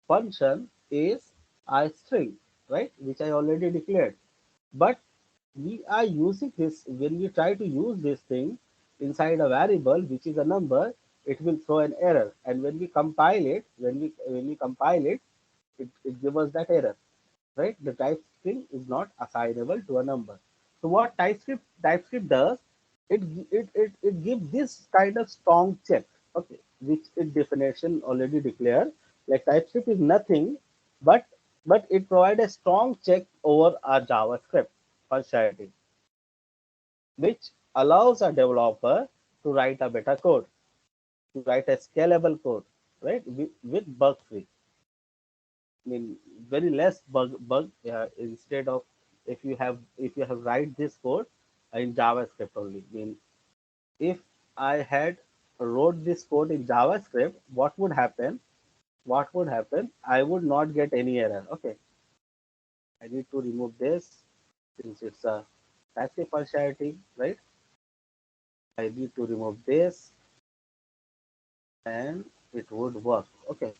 function is a string, right? Which I already declared. But we are using this when we try to use this thing inside a variable which is a number, it will throw an error. And when we compile it, when we compile it, it gives us that error, right? The type string is not assignable to a number. So what TypeScript does, it gives this kind of strong check, okay, which its definition already declared. Like TypeScript is nothing but it provides a strong check over our JavaScript functionality, which allows a developer to write a better code, to write a scalable code, right? With bug free. I mean, very less bug instead of if you have write this code in JavaScript only. I mean, if I had wrote this code in JavaScript, what would happen? What would happen? I would not get any error. Okay, I need to remove this since it's a passive functionality, right? I need to remove this and it would work. Okay,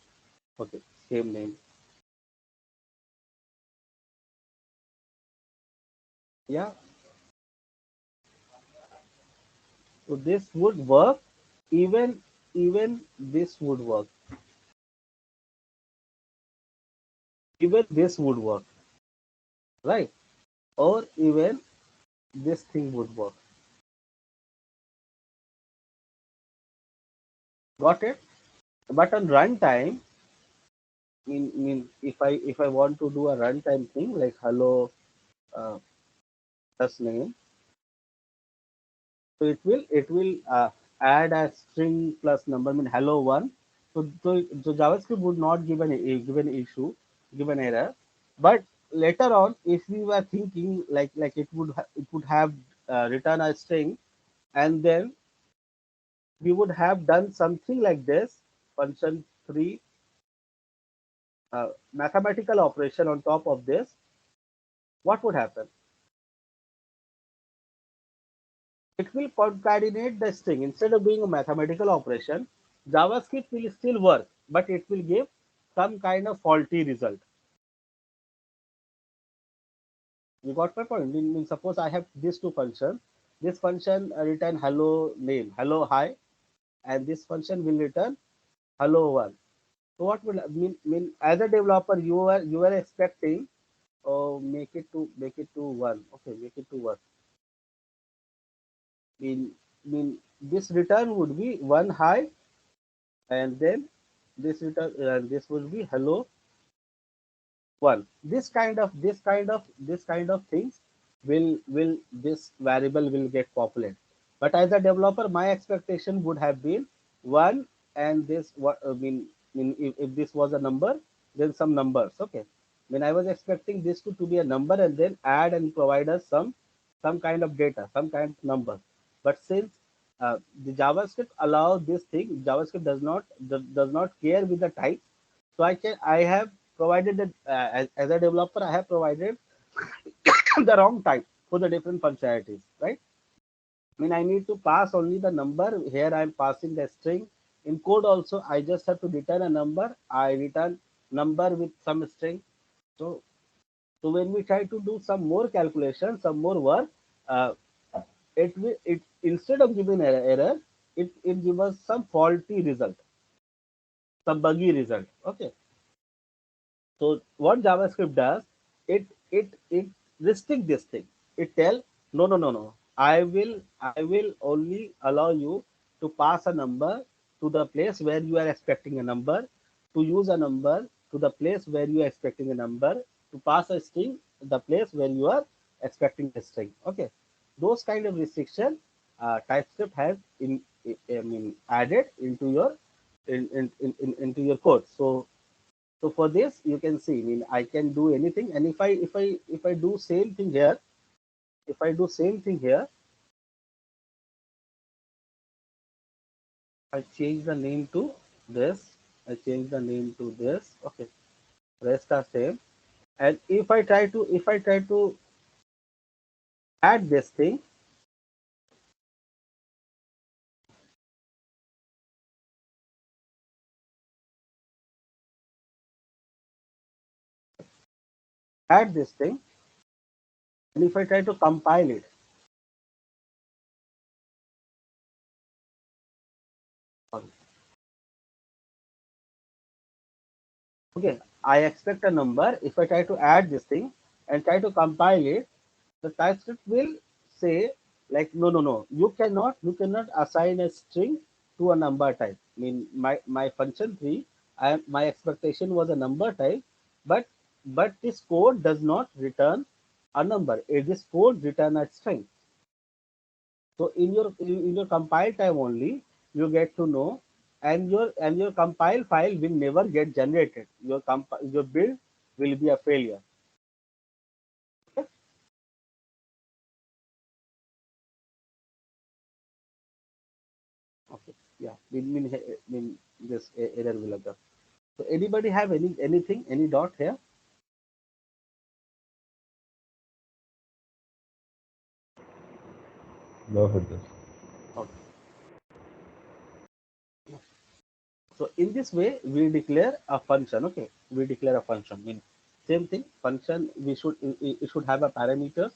okay, same name. Yeah, so this would work. Even this would work. Even this would work, right? Or even this thing would work. Got it? But on runtime, if I want to do a runtime thing like hello uh, plus name, so it will add a string plus number, mean hello one. So JavaScript would not give an issue, give an error. But later on, if we were thinking like it would have return a string, and then we would have done something like this function 3 mathematical operation on top of this, what would happen? It will concatenate the string. Instead of doing a mathematical operation, JavaScript will still work, but it will give some kind of faulty result. You got my point? Suppose I have these two functions. This function return hello name, hello hi, and this function will return hello one. So what would mean as a developer you are expecting, oh, make it to one. Okay, make it to one. Mean this return would be one hi, and then this would be hello one. This kind of things will this variable will get populated. But as a developer, my expectation would have been one, and this what if this was a number, then some numbers. Okay, when I was expecting this to be a number and then add and provide us some kind of data, some kind of number. But since The JavaScript allows this thing. JavaScript does not care with the type. So I have provided that as a developer, I have provided the wrong type for the different functionalities, right? I mean, I need to pass only the number. Here I am passing the string. In code also, I just have to return a number. I return number with some string. So, so when we try to do some more calculation, some more work, uh, it instead of giving error, it gives us some faulty result, some buggy result. Okay. So what JavaScript does, it restrict this thing. It tell no. I will only allow you to pass a number to the place where you are expecting a number, to use a number to the place where you are expecting a number, to pass a string the place where you are expecting a string. Okay, those kind of restriction TypeScript has I mean added into your into your code. So for this, you can see, I mean, I can do anything, and if I do same thing here, if I do same thing here, I change the name to this. I change the name to this. Okay, rest are same. And if I try to add this thing, add this thing, and if I try to compile it, okay, I expect a number. If I try to add this thing and try to compile it, the TypeScript will say like no, you cannot assign a string to a number type. I mean my function 3, my expectation was a number type, but this code does not return a number. This code return a string. So in your compile time only you get to know, and your compile file will never get generated. Your build will be a failure. Okay. Yeah. Mean this error will occur. So anybody have anything, any dot here? No, Firdous. Okay. So in this way we declare a function. Okay. We declare a function. Mean same thing. Function it should have a parameters.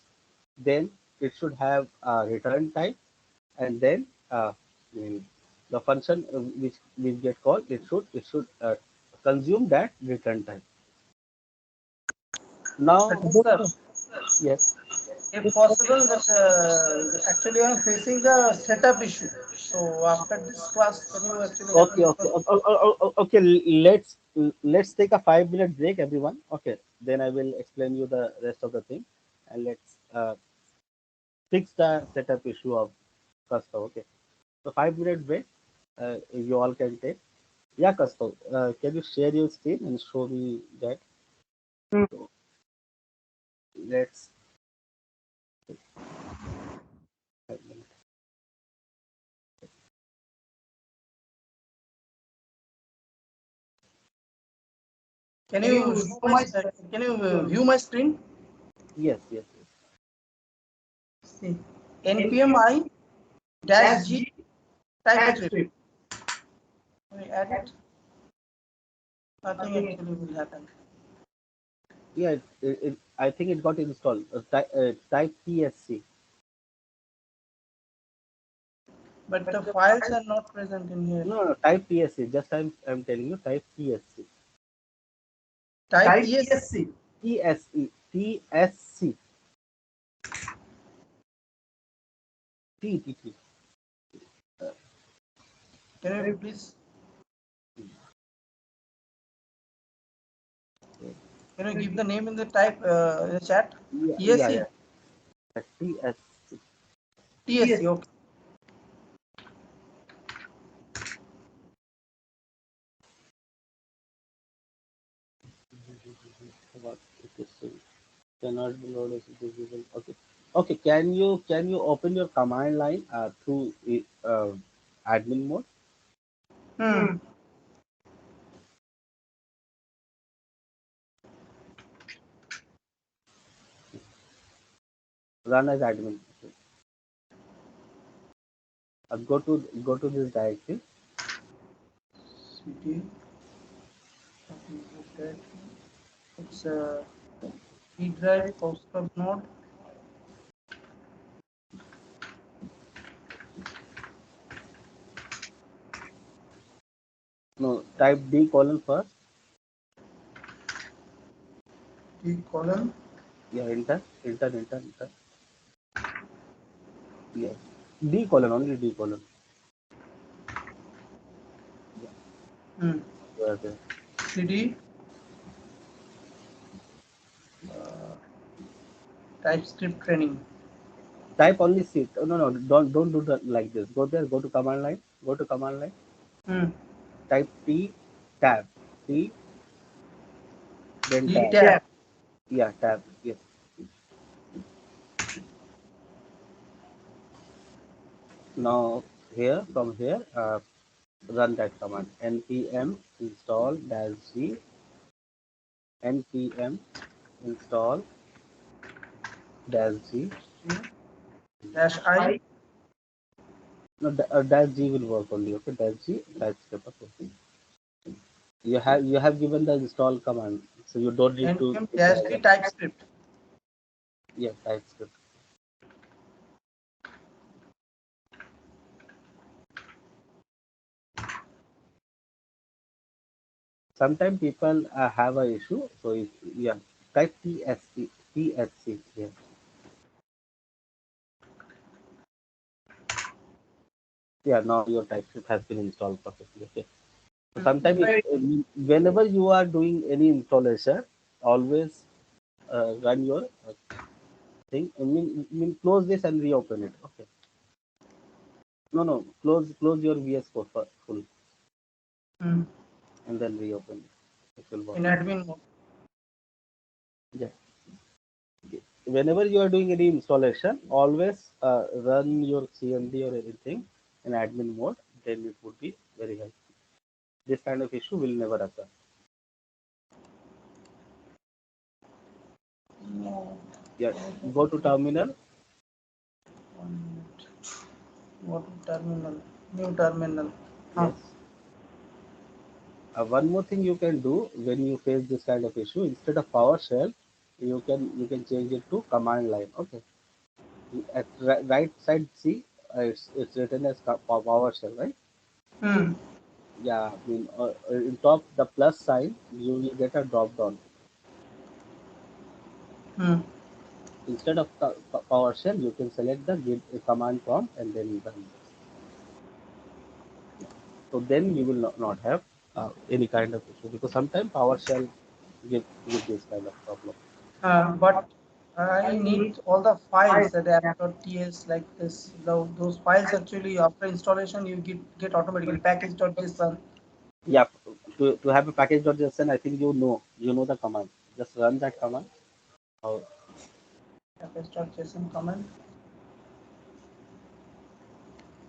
Then it should have a return type, and then mean the function which get called, it should consume that return type. Now, Sir, yes. if possible, that actually I'm facing the setup issue. So after this class, can you actually help Okay, me? okay, okay. Let's take a 5 minute break, everyone. Okay, then I will explain you the rest of the thing, and let's fix the setup issue of custom. Okay, so 5 minute break. You all can take. Yeah, custom. Can you share your screen and show me that? So let's. 5 minutes. Can you show my? Can you view my screen? Yes, yes, yes. See, npm I dash g typescript. Can we add it? Nothing actually will happen. Yeah, I think it got installed. Type PSC. But the files are not present in here. No, no, type PSC. Just I'm telling you, type PSC. Type ESC. PSE. PSC. T. Can you please? Can you give the name in the type in the chat? Yeah, yeah, ESC. yeah. PSC. TSC. Okay. What it is saying. Cannot be loaded as visible. Okay. Okay, can you open your command line through admin mode? Hmm. Run as admin. Okay. Go to this directory. cd it's a C drive post node. No, type D colon first. D colon. Yeah, enter. Yes, D colon, only D colon. Yeah, Hmm. you are there. cd TypeScript training. Type only C. Oh, no, don't do that like this. Go there. Go to command line. Go to command line. Hmm. Type T tab. T then D tab. tab. Yeah, tab. Yes. Now here from here, run that command. npm install -g npm install -g. Dash I. No, -g will work only. Okay, -g TypeScript. Okay. You have given the install command, so you don't need to npm dash declare D that. TypeScript. Yeah, TypeScript. Sometimes people have a issue. So if yeah, type tsc here. Yeah, now your TypeScript has been installed perfectly. Okay. So sometimes Right. whenever you are doing any installation, always run your thing. I mean, close this and reopen it. Okay. No. Close your VS Code full Hmm. and then reopen it. It will work. In admin mode. Yeah. Whenever you are doing any installation, always run your CMD or anything in admin mode. Then it would be very helpful. This kind of issue will never occur. No. Yeah. Go to terminal. 1 minute. Go to terminal. New terminal. Yes. One more thing you can do when you face this kind of issue, instead of PowerShell, you can change it to command line. Okay. At right side, see, it's written as PowerShell, right? Hmm. Yeah. I mean, in top the plus sign, you will get a drop down. Hmm. Instead of PowerShell, you can select the git command prompt and then run. So then you will not have any kind of issue, because sometimes PowerShell give this kind of problem. But I need all the files, the app.ts like this. Those files actually after installation you get automatically package.json. Yeah, to have a package.json, I think you know the command. Just run that command. Oh, Package.json command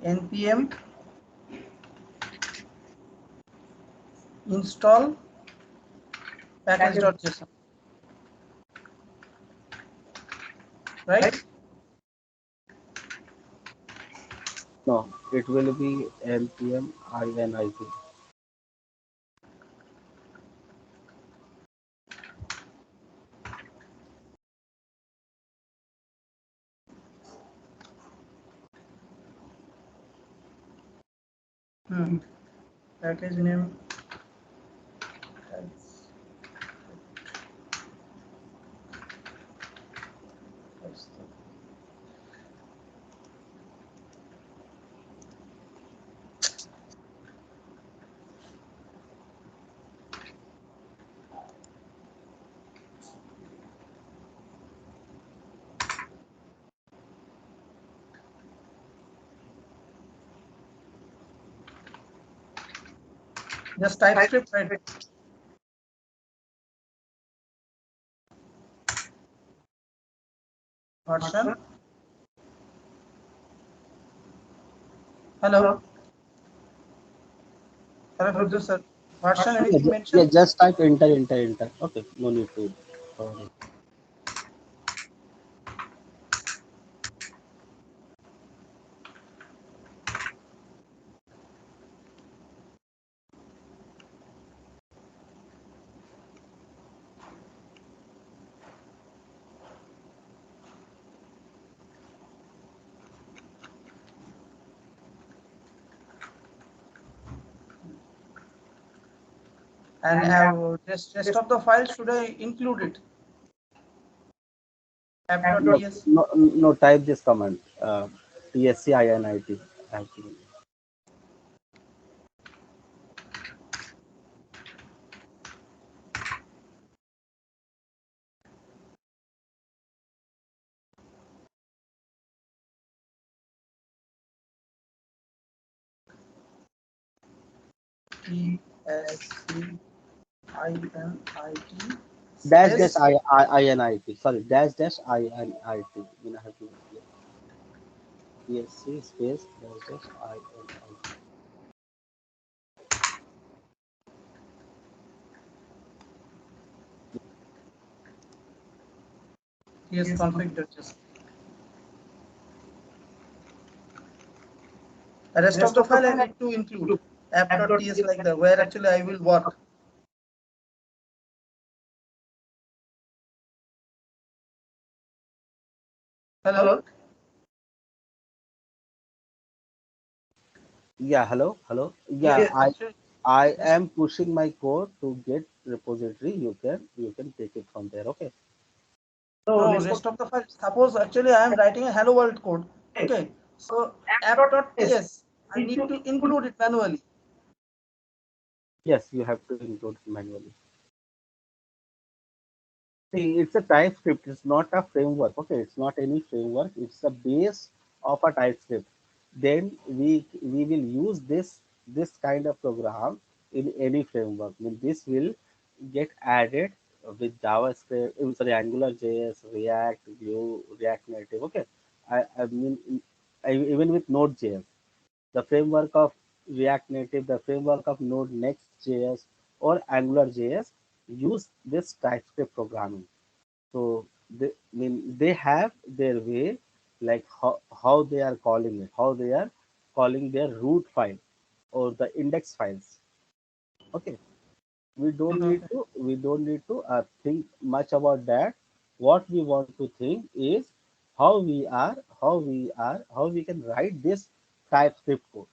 npm install package.json, right? no, it will be npm init. Hmm. Package name. Just TypeScript, right? Version Hello. Hello, Firdous sir. Version Yeah, anything yeah, mentioned? just type enter. Okay, no need to. Sorry. And this rest of the file, should I include it? No, app.ts. no, type this command. TSCINIT. Actually. TSCINIT Dash space. INIT. Sorry, dash INIT. I have to TSC space dash INIT. Yes, config.js. The rest of the file I need to include app.ts like that, where actually I will work. Hello. Yeah, hello. Yeah, Yes, actually. I Just am pushing my code to get repository. You can take it from there. Okay. no, rest of the file. Suppose actually I am writing a hello world code. Okay. So app.ts, I need to include it manually. Yes, you have to include manually. See, it's a TypeScript. It's not a framework. Okay, it's not any framework. It's the base of a TypeScript. Then we will use this kind of program in any framework. I mean, this will get added with JavaScript, sorry, Angular JS, React, Vue, React Native. Okay, I mean, even with Node.js, the framework of React Native, the framework of Node Next.js or Angular JS use this TypeScript programming. So they have their way, like how they are calling it, how they are calling their root file or the index files. Okay, Okay. we don't need to think much about that. What we want to think is how we can write this TypeScript code,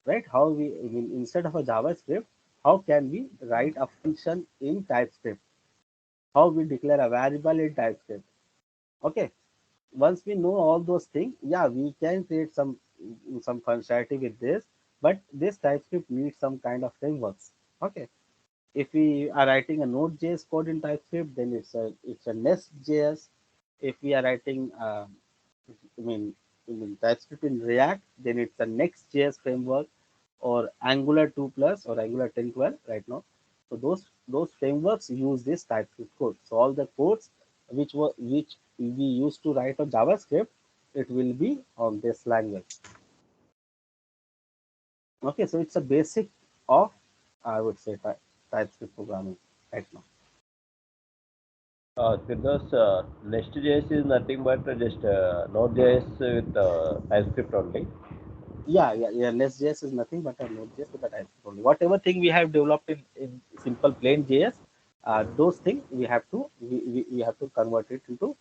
right? How we, I mean, instead of a JavaScript, how can we write a function in TypeScript? How we declare a variable in TypeScript? Okay, once we know all those things, yeah, we can create some functionality with this, but this TypeScript needs some kind of frameworks. Okay, if we are writing a Node.js code in TypeScript, then it's a Nest.js. If we are writing, I mean, TypeScript in React, then it's a Next.js framework or Angular 2 plus or Angular 10.12 right now. So those frameworks use this TypeScript code. So all the codes which we used to write on JavaScript, it will be on this language. Okay, so it's a basic of, I would say, TypeScript programming right now. Firdous, Next.js is nothing but just Node.js with TypeScript only. Yeah. Nest.js is nothing but a Node.js with a TypeScript only. Whatever thing we have developed in simple plain JS, those things we have to convert it into,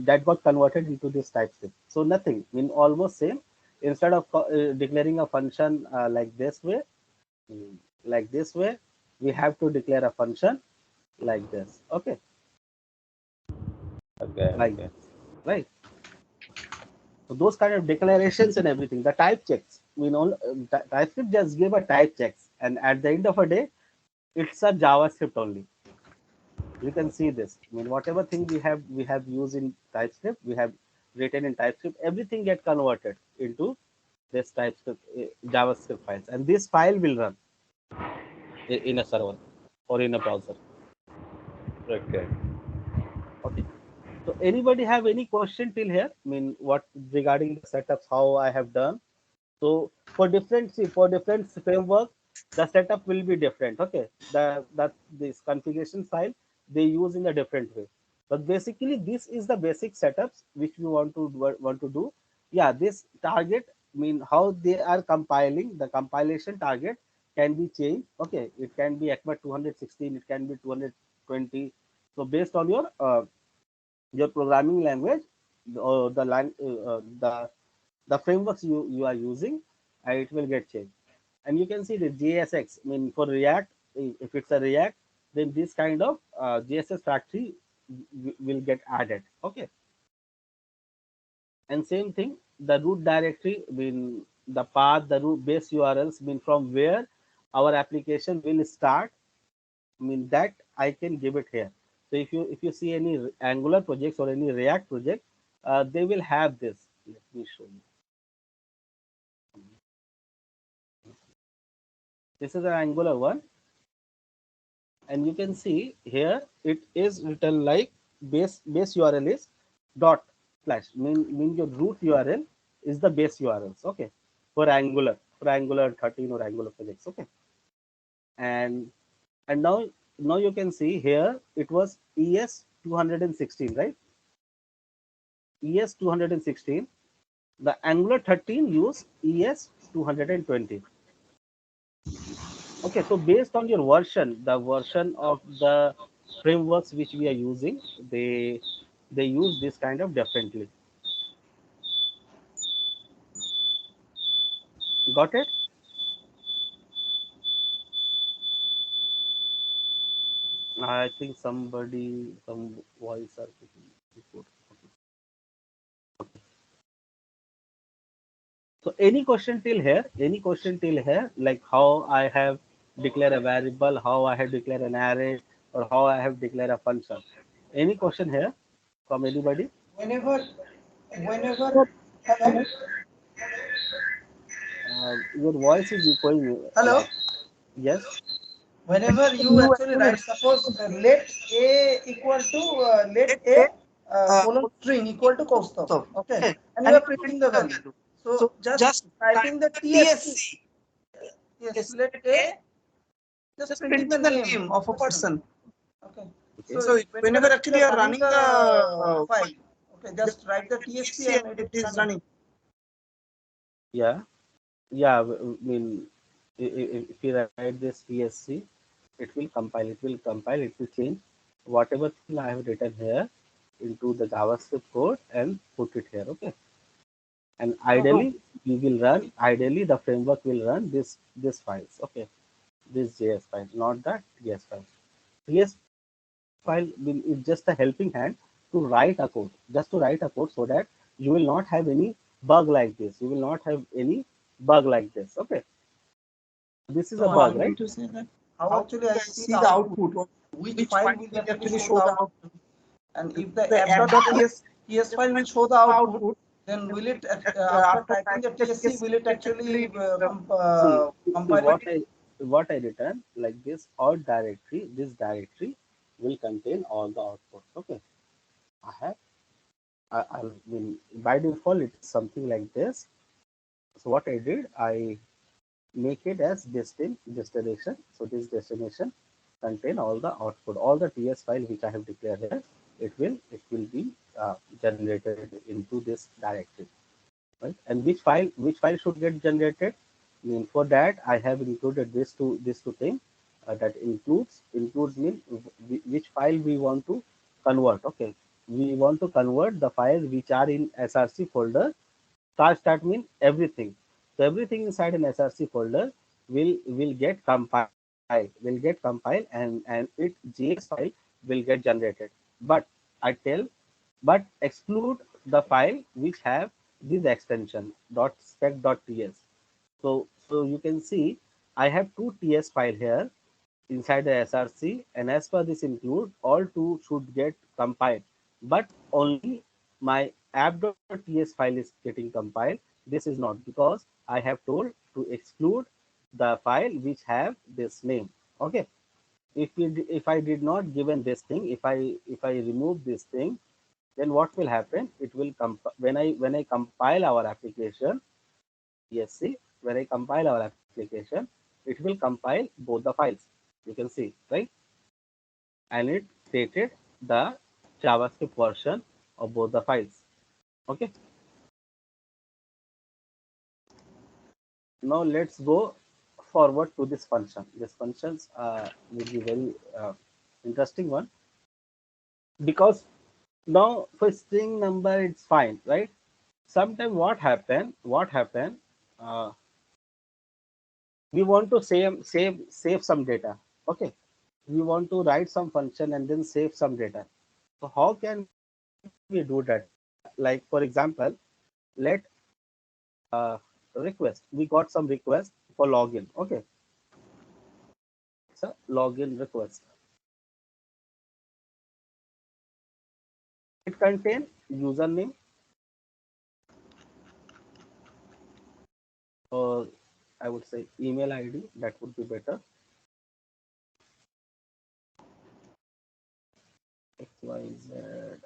that got converted into this TypeScript. So nothing, I mean, almost same. Instead of declaring a function mm, like this way, we have to declare a function like this. Okay, Okay, like okay. this, right? So those kind of declarations and everything, the type checks, we know TypeScript just give a type checks, and at the end of a day, it's a JavaScript only. You can see this. I mean, whatever thing we have used in TypeScript, we have written in TypeScript, everything get converted into this TypeScript JavaScript files, and this file will run in a server or in a browser. Okay. Okay. So anybody have any question till here? I mean, what regarding the setups, how I have done? So for different, see, for different framework, the setup will be different. Okay, that this configuration file they use in a different way. But basically, this is the basic setups which we want to do. Yeah, this target mean how they are compiling. The compilation target can be changed. Okay, it can be ECMA 216, it can be 220. So based on your programming language or the frameworks you are using, it will get changed. And you can see the JSX. I mean, for React, if it's a React, then this kind of JSX factory will get added. Okay, and same thing, the root directory, I mean the path, the root base URLs, I mean from where our application will start. I mean that I can give it here. So if you see any Angular projects or any React project, they will have this. Let me show you. This is an Angular one, and you can see here it is written like base URL is dot slash, mean your root URL is the base URLs. Okay, for Angular 13 or Angular projects. Okay, and now you can see here it was ES 216, right? ES 216. The Angular 13 use ES 220. Okay, so based on your version, the version of the frameworks which we are using, they use this kind of differently. Got it? I think some voice are put. So any question till here? Any question till here? Like how I have declared a variable, how I have declared an array, or how I have declared a function. Any question here from anybody? Whenever hello Your voice is echoing a hello lot. Yes. whenever you actually write, suppose let a equal to let a colon string equal to Kaustav, okay, and you are printing the value. So just typing the tsc, yes, let a, just printing the name of a person. Okay. Okay. So whenever actually you are running the file, okay, just write the tsc and it is running. Yeah. Yeah. I mean, if you write this PSC, it will compile. It will compile. It will change whatever thing I have written here into the JavaScript code and put it here. Okay. And ideally, we will run. Ideally, the framework will run this files. Okay. This JS file, not that TS file. TS file is just a helping hand to write a code, just to write a code so that you will not have any bug like this. You will not have any bug like this. Okay. This is a No, I bug, mean right? to say that how actually I see the output, which file will actually show the output, and if the app.ts file will show the output, then will it after typing the tsc will it actually See, see compile it? what I return like this out directory. This directory will contain all the outputs. Okay. I have I mean by default it's something like this. So what I did, I make it as destination. So this destination contain all the output, all the TS file which I have declared here. It will be generated into this directory, right? And which file should get generated? I mean, for that I have included this two thing that includes mean which file we want to convert. Okay, we want to convert the files which are in src folder. Start mean everything. So everything inside an src folder will get compiled and its JS file will get generated. But I tell, but exclude the file which have this extension .spec.ts. So you can see I have two TS file here inside the src, and as per this include, all two should get compiled, but only my app.ts file is getting compiled. This is not, because I have told to exclude the file which have this name. Okay, if I did not given this thing, if I remove this thing, then what will happen? It will when I compile our application, ESC, when I compile our application, it will compile both the files. You can see, right? And it created the JavaScript version of both the files. Okay. Now let's go forward to this function. This functions will be very interesting one, because now for string number it's fine, right? Sometimes what happened, uh, we want to save some data. Okay, we want to write some function and then save some data. So how can we do that? Like for example, let request, we got some request for login. Okay, it's a login request. It contain username, or I would say email ID, that would be better. xyz@gmail.com.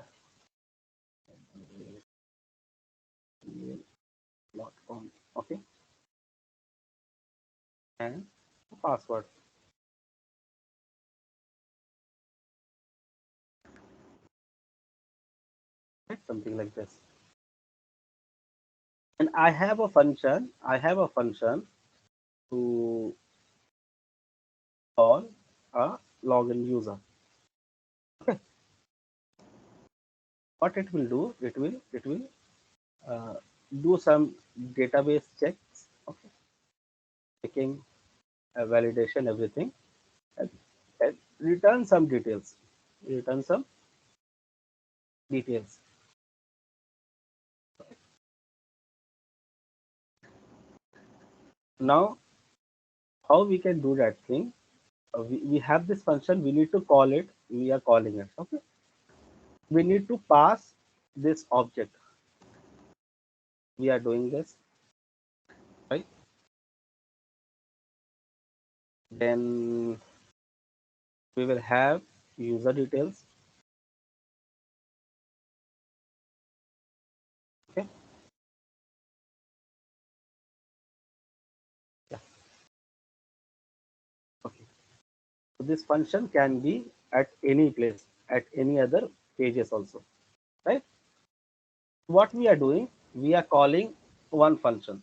Okay, and password, right? Something like this. And I have a function to call a login user. Okay, what it will uh, do some database checks. Okay, checking validation, everything, and, and return some details. Return some details. Now, how we can do that thing? We have this function. We need to call it. We are calling it. Okay, we need to pass this object. We are doing this, right? Then we will have user details. Okay, yeah. Okay, so this function can be at any place, at any other pages also, right? What we are doing, we are calling one function.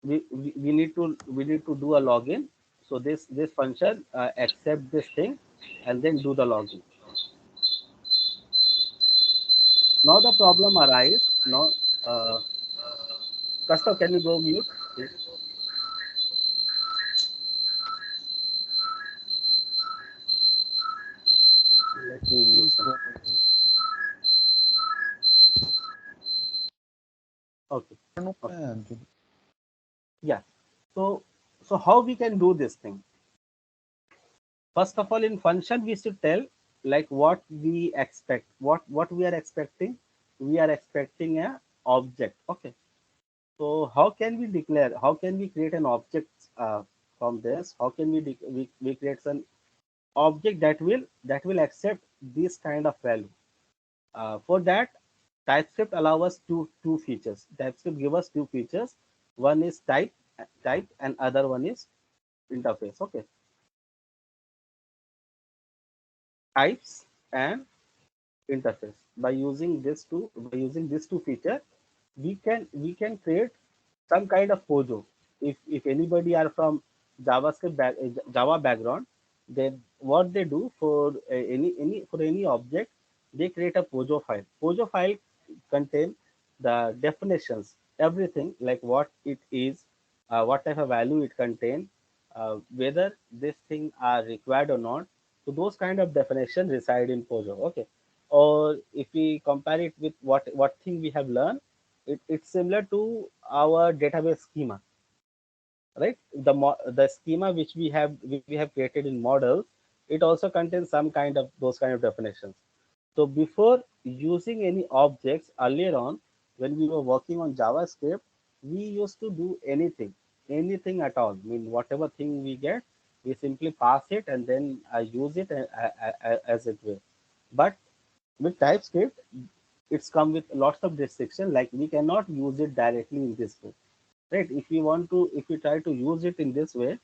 We need to do a login. So this function accept this thing and then do the login. Now the problem arise. Now, uh, Kastav, can you go mute, please? Let me mute Please him. go ahead. Okay. No Okay. plan. Yeah. So how we can do this thing? First of all, in function we should tell like what we expect. What we are expecting? We are expecting a object. Okay. So how can we declare? How can we create an object uh, from this? How can we create an object that will accept this kind of value? For that, TypeScript allow us two features. TypeScript give us two features. One is type, and other one is interface. Okay, types and interface. By using these two features, we can create some kind of pojo. If anybody are from Java background, then what they do for any object, they create a pojo file. Pojo file contain the definitions, everything like what it is, what type of value it contain, whether this thing are required or not. So those kind of definition reside in pojo. Okay, or if we compare it with what thing we have learned, it's similar to our database schema, right? The schema which we have created in models, it also contains some kind of those kind of definitions. So before using any objects earlier on, when we were working on JavaScript, we used to do anything at all. I mean, whatever thing we get, we simply pass it and then use it as it will. But with TypeScript, it's come with lots of restriction. Like we cannot use it directly in this way. right? If we try to use it in this way,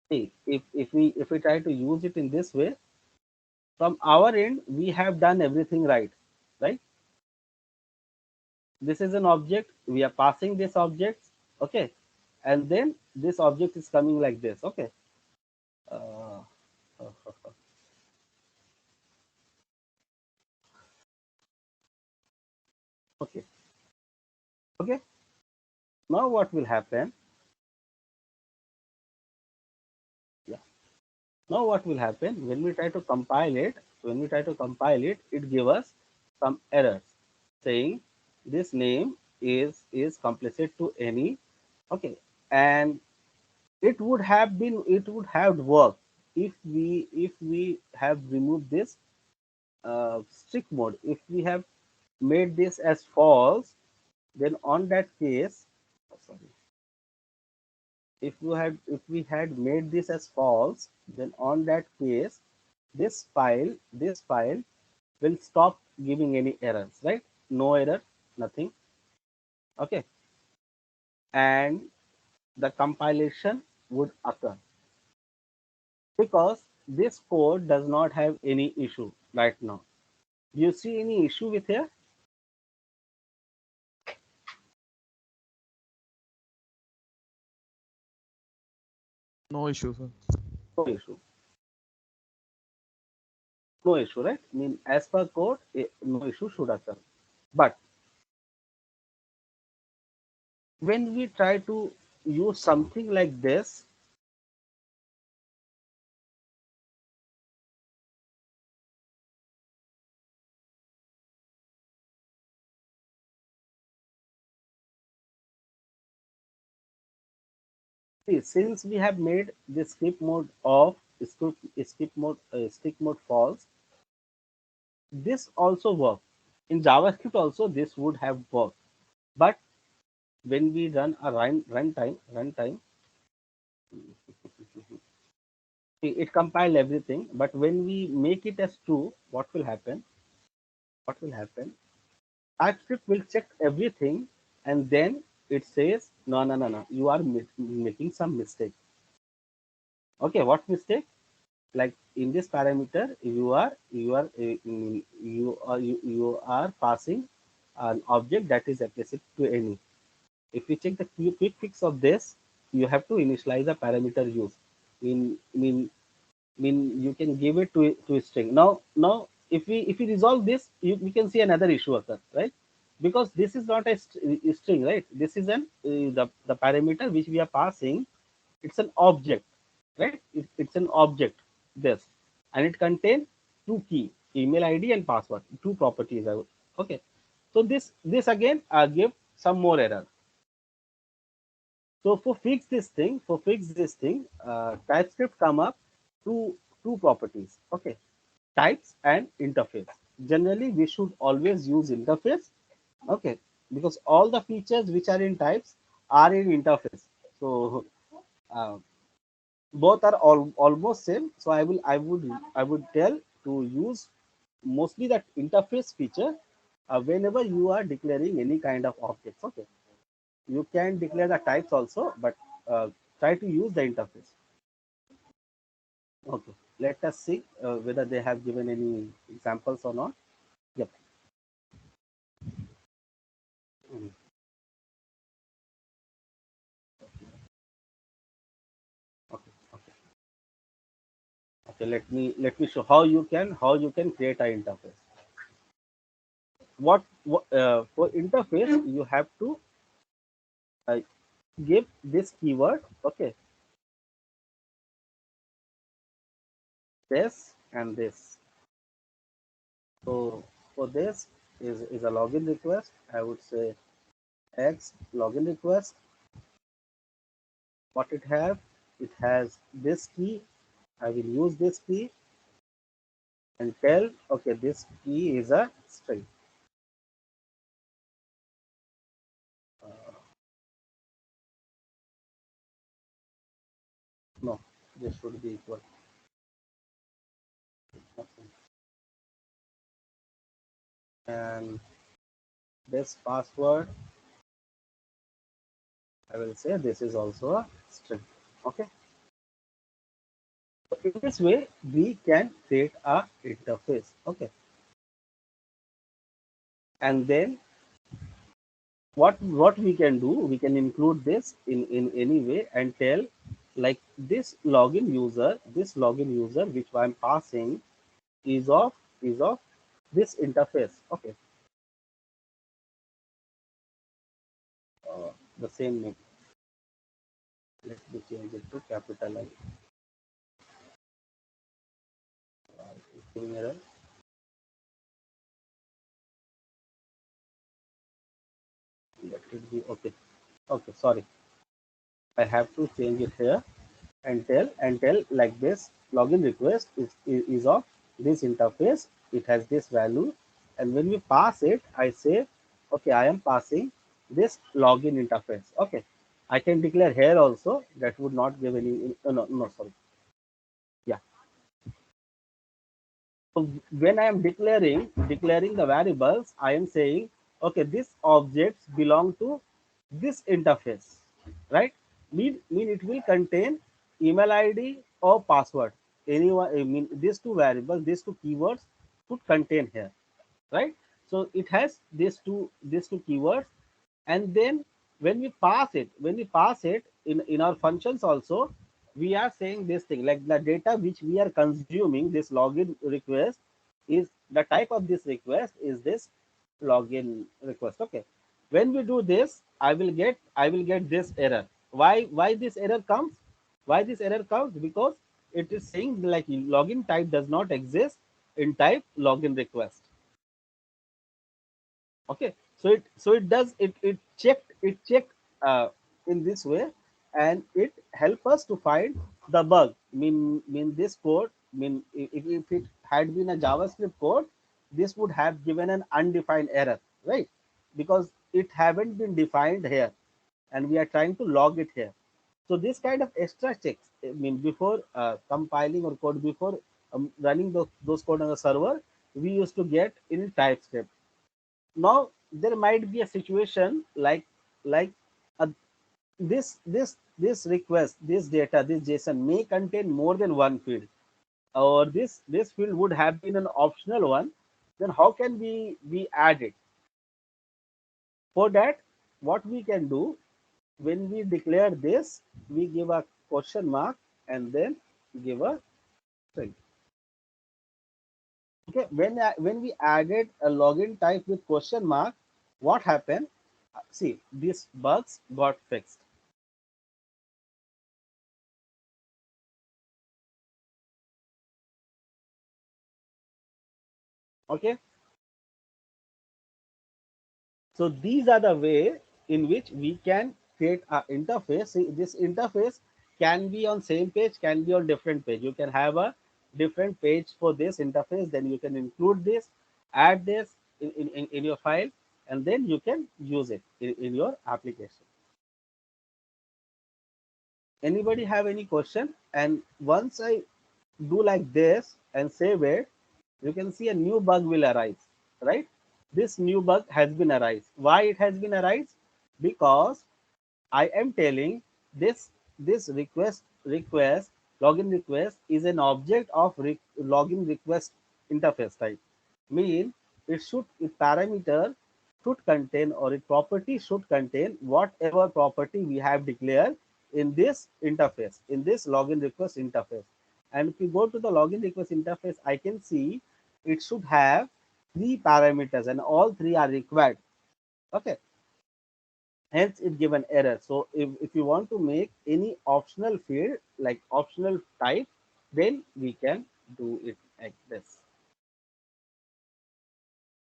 see, if we try to use it in this way, from our end we have done everything right, right? This is an object, we are passing this object, okay, and then this object is coming like this, okay. uh, okay, okay. Now what will happen? Yeah, now what will happen when we try to compile it? When we try to compile it, it give us some errors saying this name is complicit to any, okay. And it would have worked if we have removed this strict mode. If we have made this as false, then on that case, oh, sorry, if we had made this as false, then on that case, this file will stop giving any errors, right? No error, nothing, okay. And the compilation would occur because this code does not have any issue right now. Do you see any issue with here? No issue, sir. No issue. No issue, right? I mean, as per code, no issue should occur. But when we try to use something like this, see, since we have made the script mode off, script mode false, this also works. In JavaScript also, this would have worked. But when we run a runtime, it compiled everything. But when we make it as true, what will happen? What will happen? TypeScript will check everything, and then it says, no, no, no, no, you are making some mistake. Okay, what mistake? Like in this parameter, you are passing an object that is applicable to any. If we check the quick fix of this, you have to initialize a parameter use. Mean you can give it to a string. Now if we resolve this, we can see another issue occur, right? Because this is not a string, right? This is the parameter which we are passing. It's an object, right? It's an object, this, and it contains two key, email ID and password, two properties. Okay, so this again give some more error. So for fix this thing, TypeScript come up two properties. Okay, types and interface. Generally, we should always use interface. Okay, because all the features which are in types are in interface. So uh, both are almost same. So I would tell to use mostly that interface feature whenever you are declaring any kind of objects. Okay, you can declare the types also, but try to use the interface. Okay, let us see whether they have given any examples or not. Yep. Mm. Okay, okay, okay. Let me show how you can create an interface. For interface you have to uh, give this keyword. Okay, this and this. So for this is a login request. I would say X login request. What it has this key. I will use this key and tell, okay, this key is a string. uh, no, this should be equal. And this password I will say this is also a string. Okay. So in this way, we can create a interface. Okay. And then what we can do, we can include this in any way and tell like this login user which I'm passing is of this interface. Okay. The same name. Let me change it to capital I. Error. Let it be okay. Okay, sorry. I have to change it here and tell like this login request is of this interface. It has this value, and when we pass it, I say, okay, I am passing this login interface. Okay, I can declare here also. That would not give any. No, sorry. Yeah. So when I am declaring the variables, I am saying, okay, these objects belong to this interface, right? Mean it will contain email ID or password. Anyone, I mean these two variables, these two keywords could contain here, right? So it has these two keywords, and then when we pass it in our functions also, we are saying this thing like the data which we are consuming, this login request is the type of this request is this login request. Okay, when we do this, I will get this error. Why this error comes? Why this error comes? Because it is saying like login type does not exist in type login request. Okay, so it checked in this way, and it help us to find the bug. Mean this code, if it had been a JavaScript code, this would have given an undefined error, right? Because it haven't been defined here, and we are trying to log it here. So this kind of extra checks, before compiling or code, before running those code on the server, we used to get in TypeScript. Now there might be a situation like uh, this request, this data, this JSON may contain more than one field, or this field would have been an optional one. Then how can we add it? For that, what we can do, when we declare this, we give a question mark and then give a string. Okay, when we added a login type with question mark, what happened? See, these bugs got fixed. Okay, so these are the way in which we can create a interface. See, this interface can be on same page, can be on different page. You can have a different page for this interface, then you can include this, add this in your file, and then you can use it in your application. Anybody have any question? And once I do like this and save it, you can see a new bug will arise, right? This new bug has been arise. Why it has been arise? Because I am telling this request login request is an object of login request interface type. Mean its parameter should contain, or its property should contain whatever property we have declared in this interface, in this login request interface. And if you go to the login request interface, I can see it should have three parameters, and all three are required. Okay, hence it give an error. So if you want to make any optional field like optional type, then we can do it like this.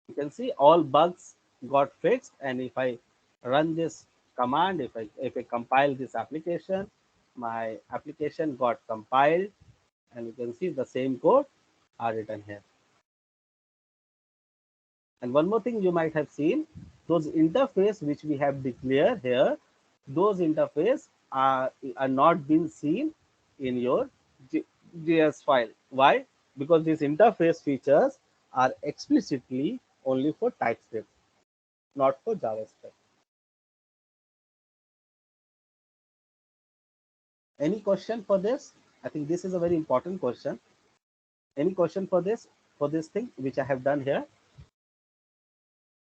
You can see all bugs got fixed, and if I run this command, if I compile this application, my application got compiled, and you can see the same code are written here. And one more thing you might have seen, those interface which we have declared here, those interface are not being seen in your JS file. Why? Because these interface features are explicitly only for TypeScript, not for JavaScript. Any question for this? I think this is a very important question. Any question for this thing which I have done here?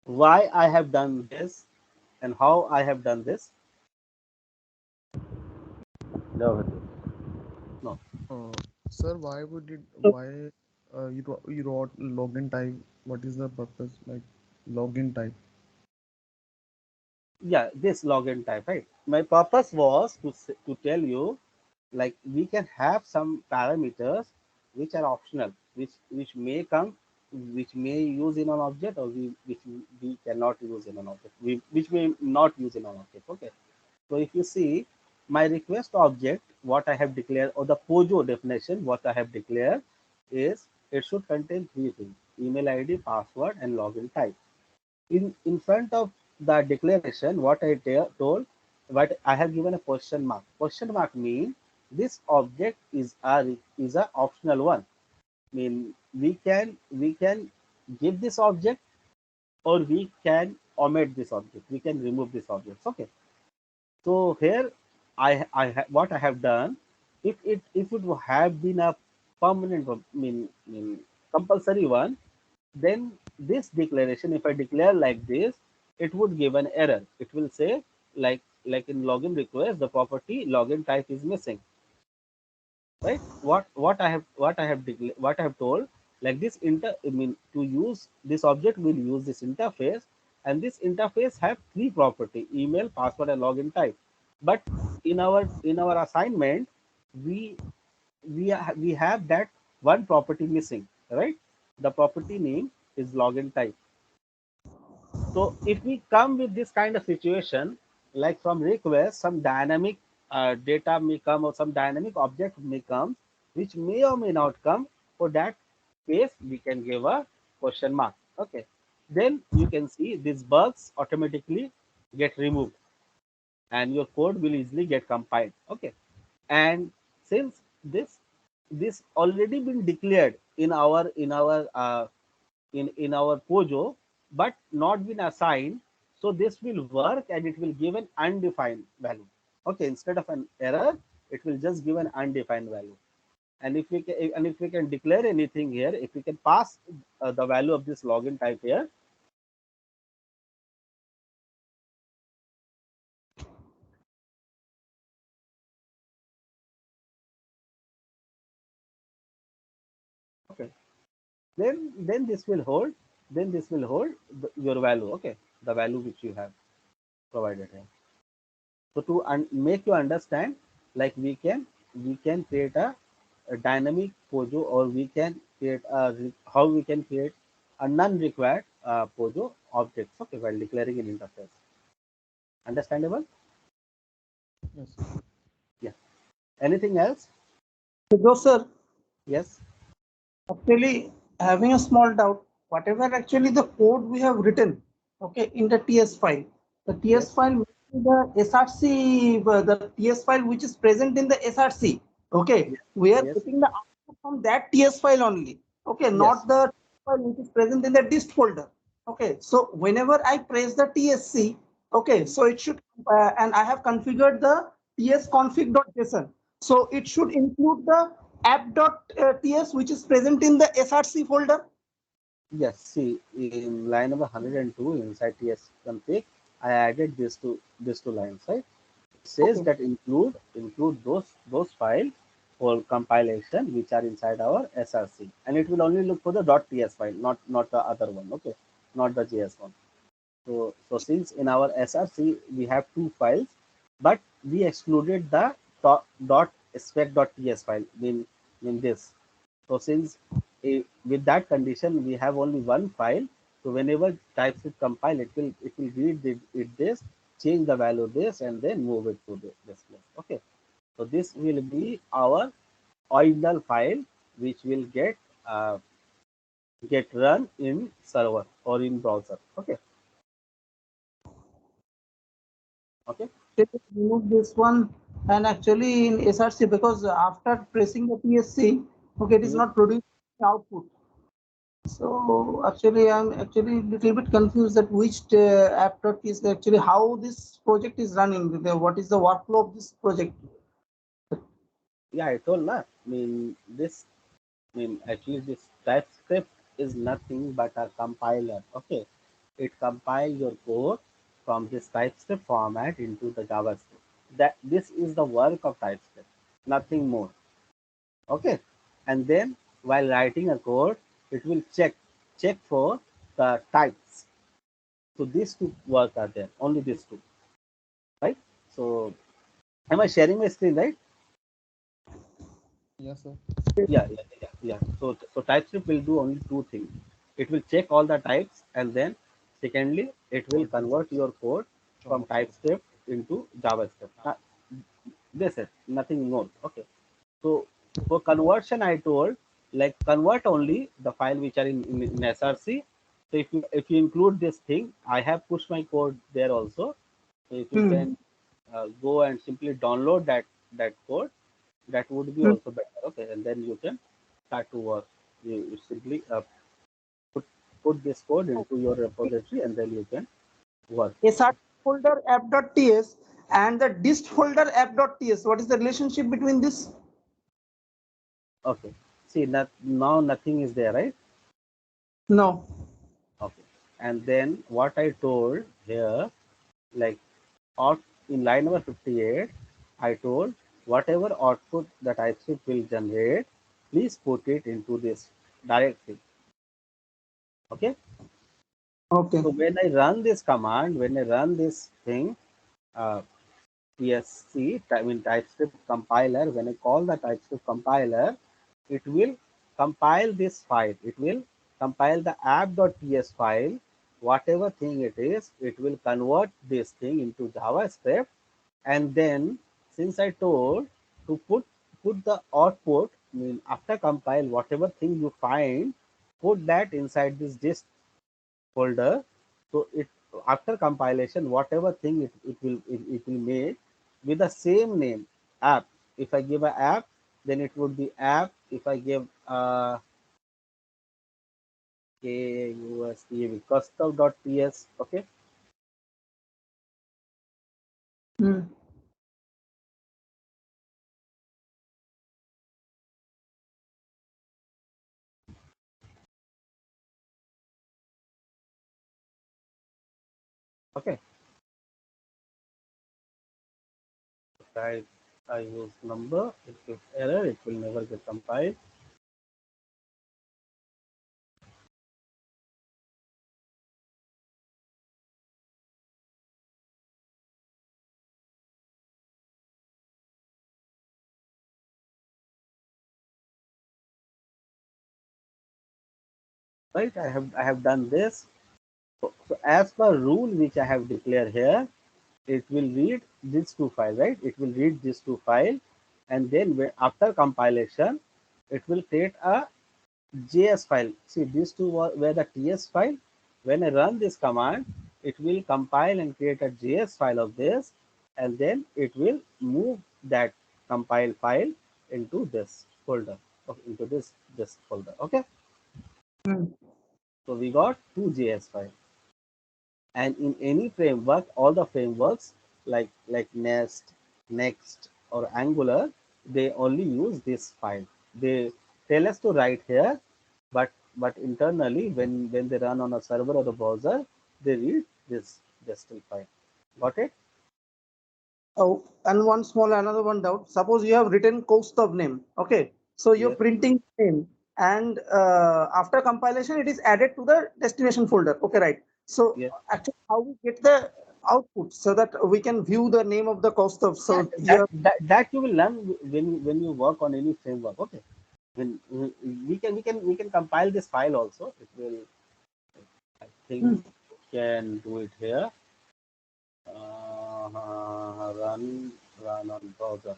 Why I have done this and how I have done this? No. No. Sir, why would it, So, why you wrote login type? What is the purpose, like login type? Yeah, this login type, right? My purpose was to tell you, like, we can have some parameters which are optional, which may come, which may use in an object, or which we cannot use in an object, which may not use in an object. Okay. So if you see my request object, what I have declared, or the POJO definition, what I have declared is it should contain three things: email ID, password, and login type. In front of the declaration, what I told, what I have given a question mark. Question mark mean this object is a optional one. Mean we can give this object, or we can omit this object. We can remove this object. Okay. So here, what I have done, if it would have been a permanent mean compulsory one, then this declaration, if I declare like this, it would give an error. It will say, like in login request, the property login type is missing, right? What I have told, like this to use this object, will use this interface, and this interface have three property: email, password, and login type. But in our assignment, we we have that one property missing, right? The property name is login type. So if we come with this kind of situation, like from request, some dynamic data may come, or some dynamic object may come, which may or may not come. For that case, we can give a question mark. Okay. Then you can see these bugs automatically get removed, and your code will easily get compiled. Okay. And since this already been declared in our POJO, but not been assigned. So this will work, and it will give an undefined value. Okay, instead of an error, it will just give an undefined value. And if we can declare anything here, if we can pass the value of this login type here, okay, then this will hold. Then this will hold your value. Okay, the value which you have provided here. So to make you understand, like we can create a dynamic POJO, or we can create how we can create a non-required POJO objects. Okay, while declaring an interface. Understandable? Yes. Yeah. Anything else? Firdous sir, Yes. actually having a small doubt, whatever actually the code we have written, okay, in the TS file, the TS Yes. file, the SRC, the TS file which is present in the SRC, okay, Yes. we are Yes. getting the output from that TS file only, okay, Yes. not the file which is present in the dist folder. Okay, so whenever I press the TSC, okay, so it should, and I have configured the tsconfig.json, so it should include the app.ts which is present in the src folder. Yes. See, in line number 102 inside TS config, I added these two lines, right? Says Okay, that include those files for compilation which are inside our SRC, and it will only look for the .ts file, not the other one. Okay, not the JS one. So since in our SRC we have two files, but we excluded the .spec.ts file in this. So since with that condition we have only one file, so whenever TypeScript compile, it will read this, change the value this, and then move it to this place. Okay. So this will be our original file, which will get run in server or in browser. Okay. Okay. let us remove this one, and actually in src, because after pressing the tsc, okay, it is Mhm. not producing output. So actually I'm actually a little bit confused that which app.ts is actually how this project is running, what is the workflow of this project. Yeah, I told na. Actually this TypeScript is nothing but a compiler. Okay, it compiles your code from this TypeScript format into the JavaScript. That this is the work of TypeScript, nothing more. Okay, and then while writing a code, it will check for the types. So these two work are there, only these two, right? So am I sharing my screen, right? Yes, sir. Yeah. So TypeScript will do only two things. It will check all the types, and then secondly, it will Convert this convert your code from JavaScript. TypeScript into JavaScript. This is nothing more. Okay. So for conversion, I told like convert only the file which are in SRC. So if you include this thing, I have pushed my code there also. So if you Hmm. can go and simply download that code, that would be Hmm. also better. Okay, and then you can start to work. You simply put this code into your repository, and then you can work. SRT folder app.ts and the dist folder app.ts. What is the relationship between this? Okay. See, now nothing is there, right? No. Okay. And then what I told here, like out in line number 58, I told whatever output the TypeScript will generate, please put it into this directory. Okay. Okay. So when I run this command, when I run this thing, uh, TSC, TypeScript compiler, when I call the TypeScript compiler, it will compile this file. It will compile the app.ts file, whatever thing it is, it will convert this thing into JavaScript. And then since I told to put the output, after compile, whatever thing you find, put that inside this dist folder. So it after compilation, whatever thing it will make with the same name app. If I give a app, then it would be app. If I give custom.ts, okay. Hmm. Okay. I use number, it gives error, it will never get compiled. Right, I have done this. So as per rule which I have declared here, it will read these two files, right? It will read these two files, and then after compilation, it will create a JS file. See, these two were the TS file. When I run this command, it will compile and create a JS file of this, and then it will move that compiled file into this folder, into this folder. Okay. Hmm. So we got two JS files. And in any framework, all the frameworks like Nest, Next, or Angular, they only use this file. They tell us to write here, but internally, when they run on a server or the browser, they read this still file. Got it? Oh, and one small another one doubt. Suppose you have written coast of name. Okay. So you're Yes. printing name and after compilation, it is added to the destination folder. Okay, right. So Yes. actually, how we get the output so that we can view the name of the coast of. Yeah, So you that, have. that that you will learn when you work on any framework. Okay. When we can compile this file also. It will. I Hmm. think can do it here. Run on browser.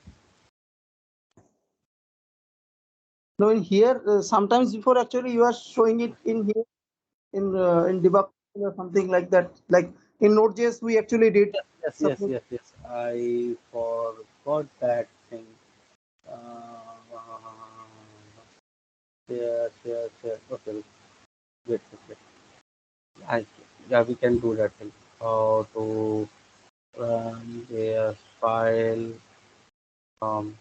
No, in here, sometimes before actually you are showing it in here in debug or something like that. Like in Node.js, we actually did. Yes, yes, Suppose yes, yes. I forgot that thing. Uh, yes, yes, yes. Okay, wait. I, yeah, we can do that thing. How to run JS file from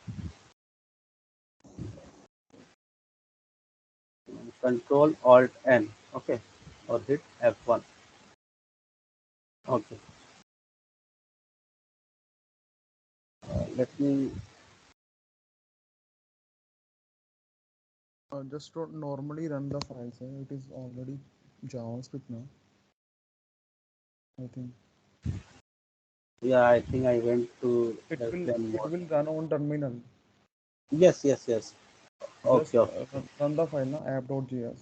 Control Alt N. Okay, or hit F1. Okay, let me. Just to normally run the files. It is already JavaScript now. I think Yeah, I think I went to it will airplane it mode. will run on terminal. Yes, yes, yes. Just Okay, okay. run the file now app.js.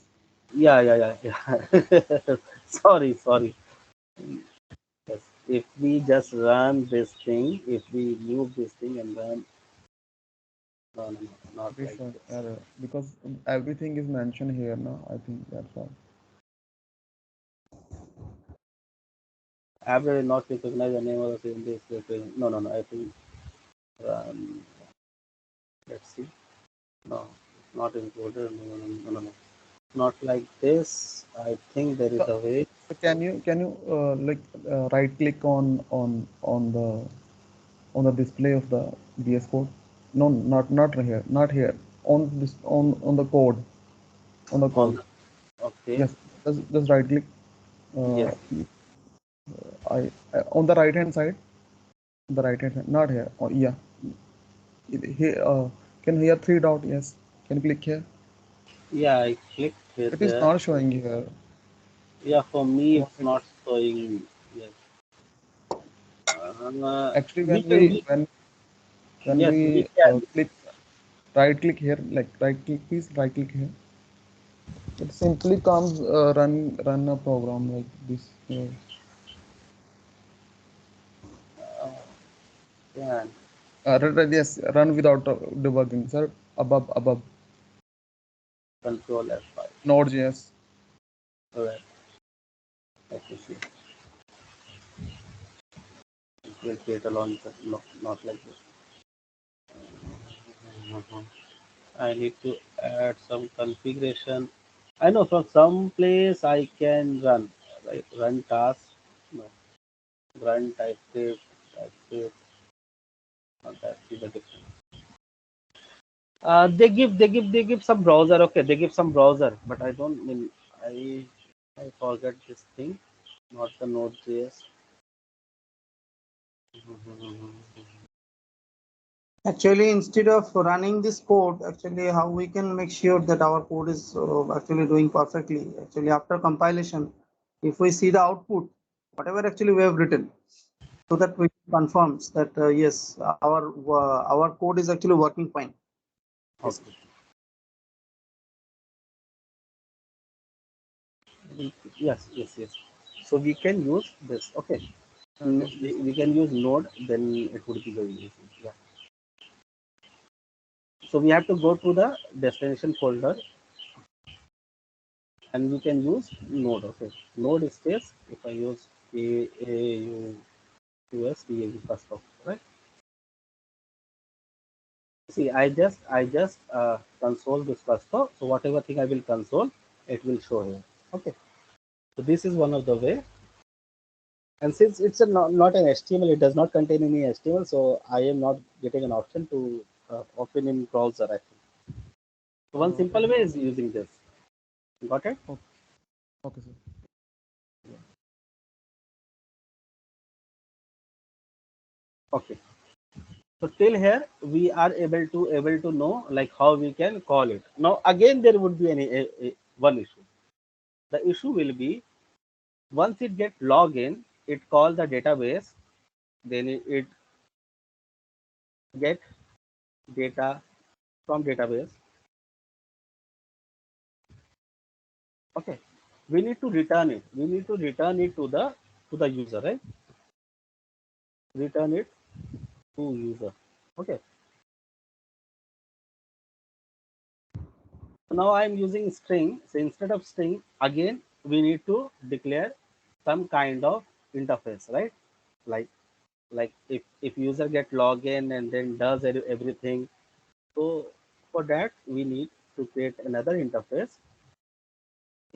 Yeah, yeah, yeah, yeah. Sorry, sorry. Yes. If we just run this thing, if we move this thing and run, no, no, no, not Be like showing this. error because everything is mentioned here now. I think that's why. App will not recognize the name of the same this. No, no, no. I think let's see. No, not included. No, no, no, no, no. Not like this. I think there is So, a way. so can you like right click on the display of the VS Code? No, not here, not here. On this on the code, on the code. On okay. Yes, just right click. Uh, Yes. I on the right hand side. The right hand side, not here. Oh yeah, here. Can here three dot? Yes. Can you click here? Yeah, I clicked here It is there. not showing here. Yeah, for me Want it's me not showing. Yes. actually, We when can. we when Yes, we we can. click right click here, like right click, please right click here. It simply comes run a program like this here. Yeah. Yes, run without debugging, sir. Above Control F5. Node.js. Alright. Let me see. It will create a launcher. No, not like this. Mhm. I need to add some configuration. I know from some place I can run. Right. Run task. No. Run Typescript. Typescript. Not that is the difference. They give some browser. Okay, they give some browser, but I don't mean I I forget this thing. Not the Node.js. Actually, instead of running this code, actually how we can make sure that our code is actually doing perfectly. Actually, after compilation, if we see the output, whatever actually we have written, so that we confirms that yes, our code is actually working fine. Yes. Okay. Yes, yes, yes. So we can use this. Okay. This We can use Node, then it would be very easy. Yeah. So we have to go to the destination folder and we can use Node. Okay. Node stays if I use AAUUS first of right. See, I just console this cursor. So whatever thing I will console, it will show here. Okay. So this is one of the way. And since it's not an HTML, it does not contain any HTML. So I am not getting an option to open in browser. I think. So one it simple way is using this. Got it? okay, okay, sir. Okay. So till here we are able to know like how we can call it. Now again there would be one issue. The issue will be once it get log in, it call the database, then it get data from database. Okay, we need to return it. We need to return it to the user, right? Return it to user. Okay. So now I'm using string. So instead of string, again we need to declare some kind of interface, right? Like if user get login and then does everything. So for that we need to create another interface.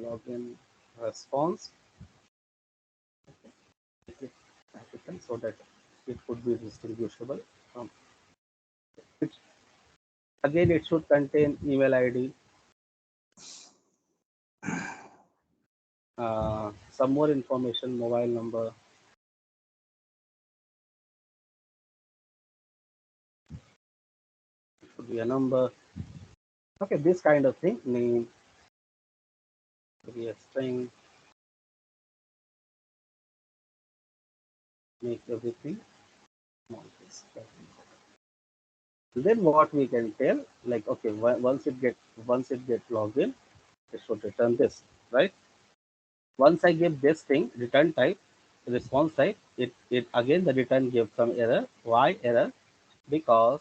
Login response so that it could be distinguishable from it. Again, it should contain email ID. some more information, mobile number, should be a number. Okay, this kind of thing, name, could be a string, make everything small. Then what we can tell, like, okay, once it get logged in, it should return this, right? Once I give this thing return type, response type, it again the return gives some error. Why error? Because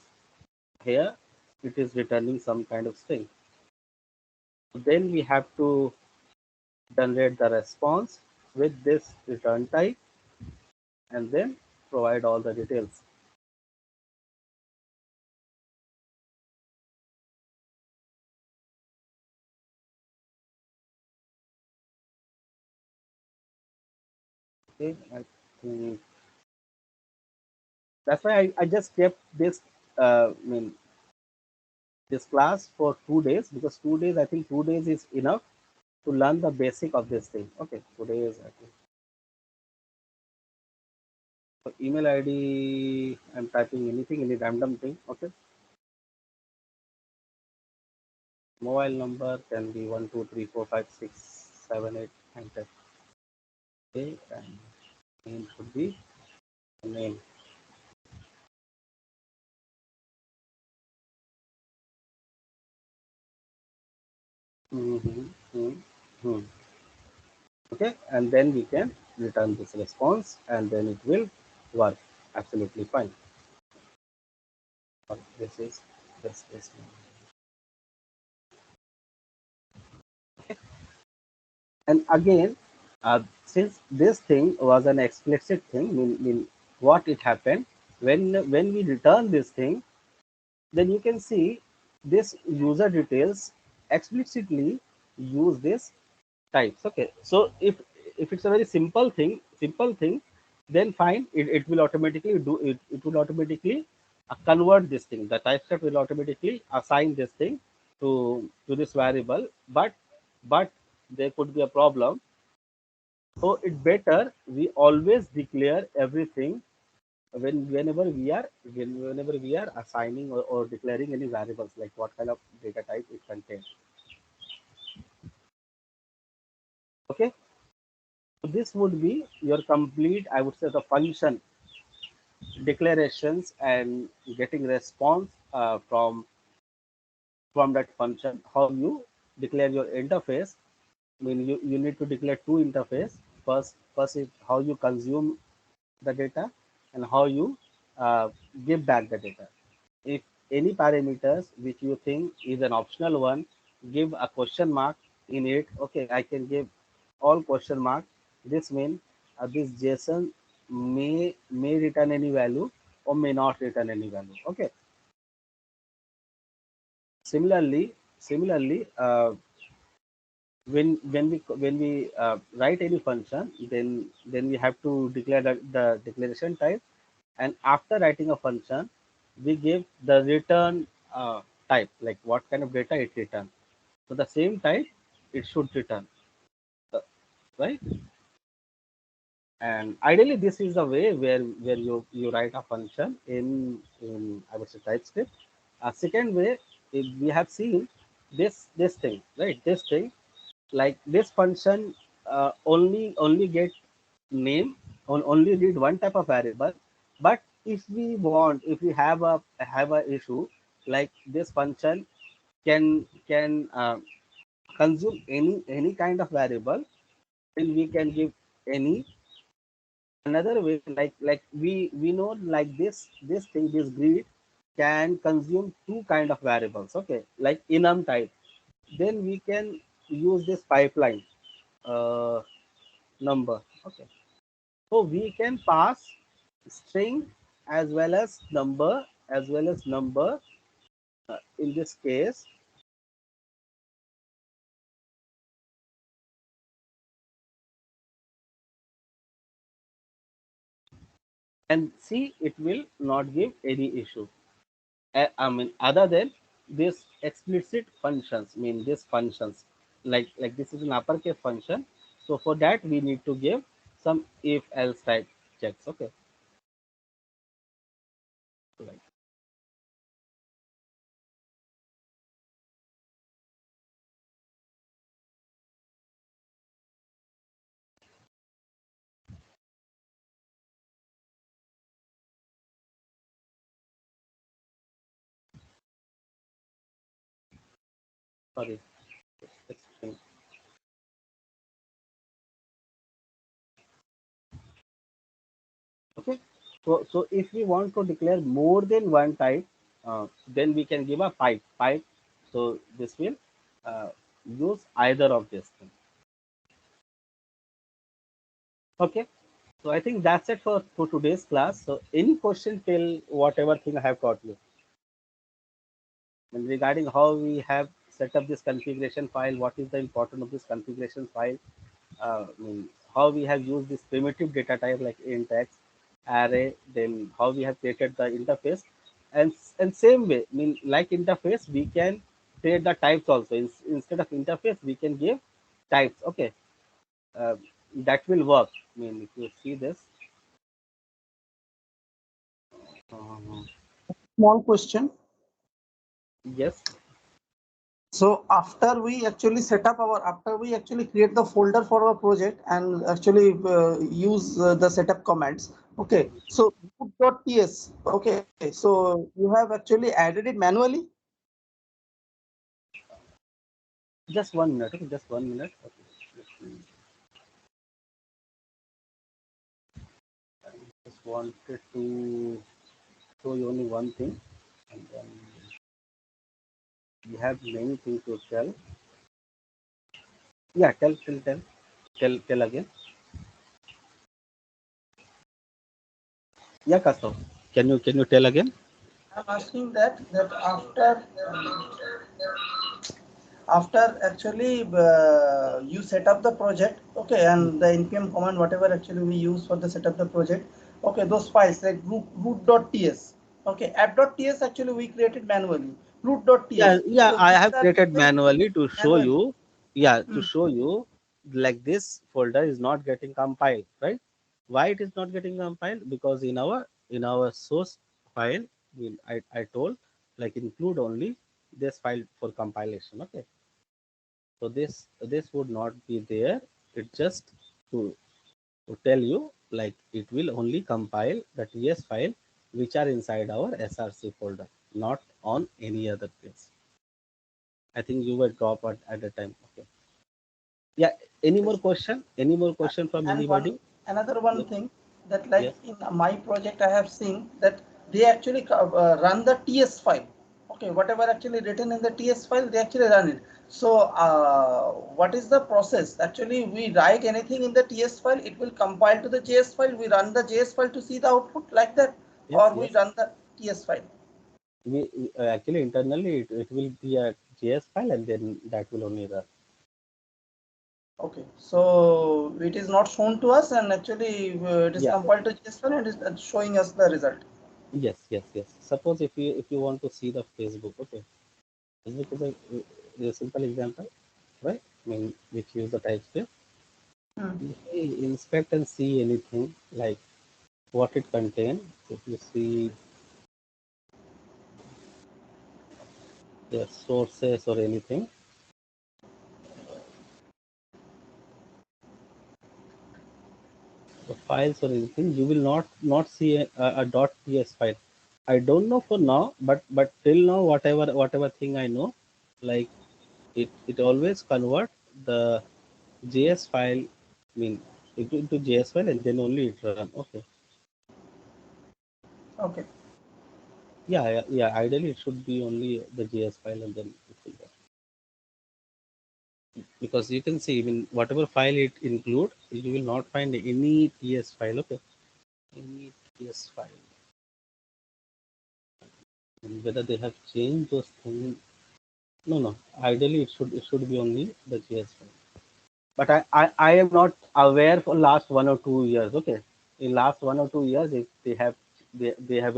here it is returning some kind of string. Then we have to generate the response with this return type and then provide all the details. Okay, I think that's why I just kept this this class for 2 days, because 2 days, I think 2 days is enough to learn the basic of this thing. Okay, 2 days. I think. So email ID, I'm typing anything, any random thing. Okay. Mobile number can be 1 2 3 4 5 6 7 8 and 10. Okay, and name should be name. Mm-hmm. Mm-hmm. Okay, and then we can return this response, and then it will work absolutely fine. This is this. And again, since this thing was an explicit thing, what it happened when we return this thing, then you can see this user details explicitly use this types. Okay, so if it's a very simple thing, then fine, it will automatically do it. It will automatically convert this thing. The typescript will automatically assign this thing to this variable. But there could be a problem. So it's better we always declare everything whenever we are assigning or declaring any variables, like what kind of data type it contains. Okay, so this would be your complete, I would say, the function declarations and getting response from that function. How you declare your interface. You need to declare two interface. First is how you consume the data and how you give back the data. If any parameters which you think is an optional one, give a question mark in it. Okay, I can give all question mark. This means this JSON may return any value or may not return any value. Okay. Similarly, when we write any function, then we have to declare the declaration type, and after writing a function, we give the return type, like what kind of data it returns. So the same type it should return, uh, right? And ideally, this is the way where you write a function in I would say TypeScript. A second way, if we have seen this thing, right? This thing, like this function, only get name, only read one type of variable. But if we have a issue, like this function can consume any kind of variable, then we can give any. Another way, like we know, like this thing, this grid can consume two kind of variables. Okay, like enum type, then we can use this pipeline uh, number. Okay, so we can pass string as well as number in this case, and see it will not give any issue. I mean, other than this explicit functions, mean this functions, like this is an uppercase function. So for that we need to give some if else type checks. Okay. Right. Sorry. Explain. Okay. So if we want to declare more than one type, then we can give a pipe. So this will uh, use either of these things. Okay. So I think that's it for today's class. So any question till whatever thing I have taught you. And regarding how we have set up this configuration file, what is the importance of this configuration file, how we have used this primitive data type like int x, array, then how we have created the interface, and same way, like interface, we can create the types also. Instead of interface, we can give types. Okay, uh, that will work. If you see this, uh, Small question. yes, So after we actually create the folder for our project and actually use the setup commands. Okay. So root.ts. Okay. So you have actually added it manually. just 1 minute. Okay, just 1 minute. Okay. Just wanted to show you only one thing, and then we have many things to tell. Yeah, tell again. Yeah, Kastav. Can you tell again? I'm asking that after actually you set up the project, okay, and the npm command whatever actually we use for the setup the project, okay, those files like root.ts, okay, app.ts actually we created manually, Yeah, root.ts, yeah. so I these have are created things manually to show manually. you. Yeah, to Hmm. show you like this folder is not getting compiled, right? Why it is not getting compiled? Because in our source file, I told like include only this file for compilation. Okay. So this would not be there. It just to tell you like it will only compile the TS file which are inside our SRC folder, not on any other place. I think you were dropped at the time. Okay. Yeah. Any more Yes. question? Any more question from And one anybody? another one Yes. thing that like Yes. in my project I have seen that they actually run the ts file, okay, whatever actually written in the ts file they actually run it. So what is the process actually? We write anything in the ts file, it will compile to the js file, we run the js file to see the output like that, Yes. or we Yes. run the ts file. Actually internally it will be a JS file and then that will only run. Okay, so it is not shown to us and actually it is Yeah. compiled to js file and it is showing us the result. Yes. Yes. Yes. Suppose if you want to see the Facebook, okay. Facebook is a simple example, right? Which use the TypeScript. Hmm. If we inspect and see anything like what it contains, if you see the sources or anything, the files or anything, you will not see a .ts file. I don't know for now, but till now, whatever thing I know, like it always convert the JS file, into JS file and then only it run. Okay. Okay. Yeah, yeah, yeah. Ideally, it should be only the JS file and then it will run. Because you can see, whatever file it include, you will not find any TS file. Okay, any TS file. And whether they have changed those things, no. Ideally, it should be only the JS file. But I am not aware for last 1 or 2 years. Okay, in last 1 or 2 years, if they have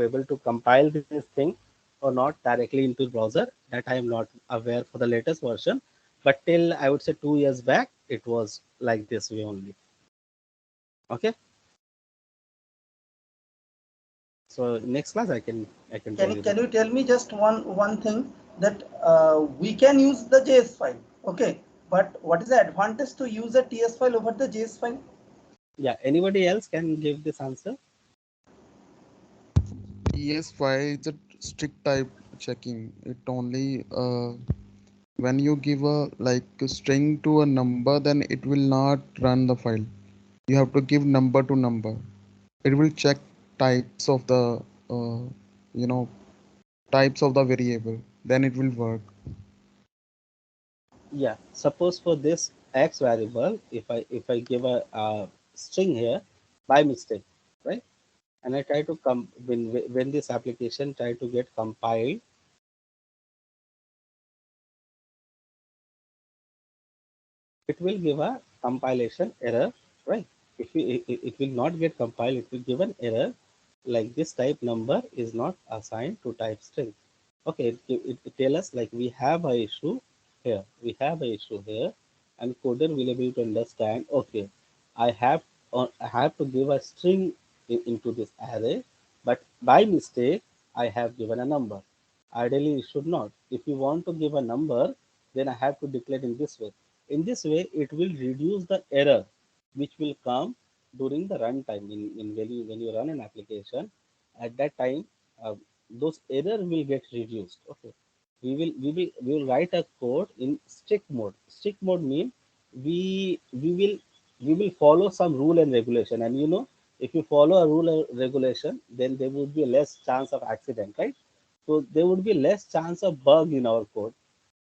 able to compile this thing or not directly into browser, that I am not aware for the latest version. But till I would say 2 years back, it was like this way only. Okay. So next class I can tell you Can that. you tell me just one thing that we can use the JS file, okay? But what is the advantage to use a TS file over the JS file? Yeah. Anybody else can give this answer? TS file is a strict type checking. It only when you give a like a string to a number, then it will not run the file. You have to give number to number. It will check types of the you know types of the variable. Then it will work. Yeah. Suppose for this x variable, if I give a string here by mistake, right? And I try to come when this application try to get compiled, it will give a compilation error, right? If it will not get compiled, it will give an error like this type number is not assigned to type string. Okay, it tell us like we have a issue here. We have a issue here, and coder will be able to understand. Okay, I have to give a string into this array, but by mistake I have given a number. Ideally, it should not. If you want to give a number, then I have to declare in this way. In this way, it will reduce the error which will come during the runtime. In when you run an application, at that time, those error will get reduced. Okay, we will write a code in strict mode. Strict mode means we will follow some rule and regulation. And if you follow a rule and regulation, then there would be less chance of accident, right? So there would be less chance of bug in our code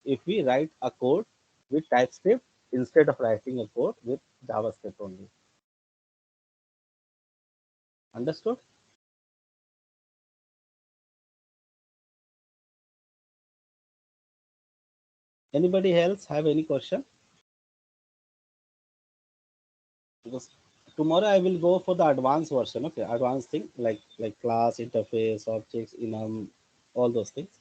if we write a code with TypeScript instead of writing a code with JavaScript only. Understood? Anybody else have any question? Because tomorrow I will go for the advanced version. Okay, advanced thing like class, interface, objects, enum, all those things.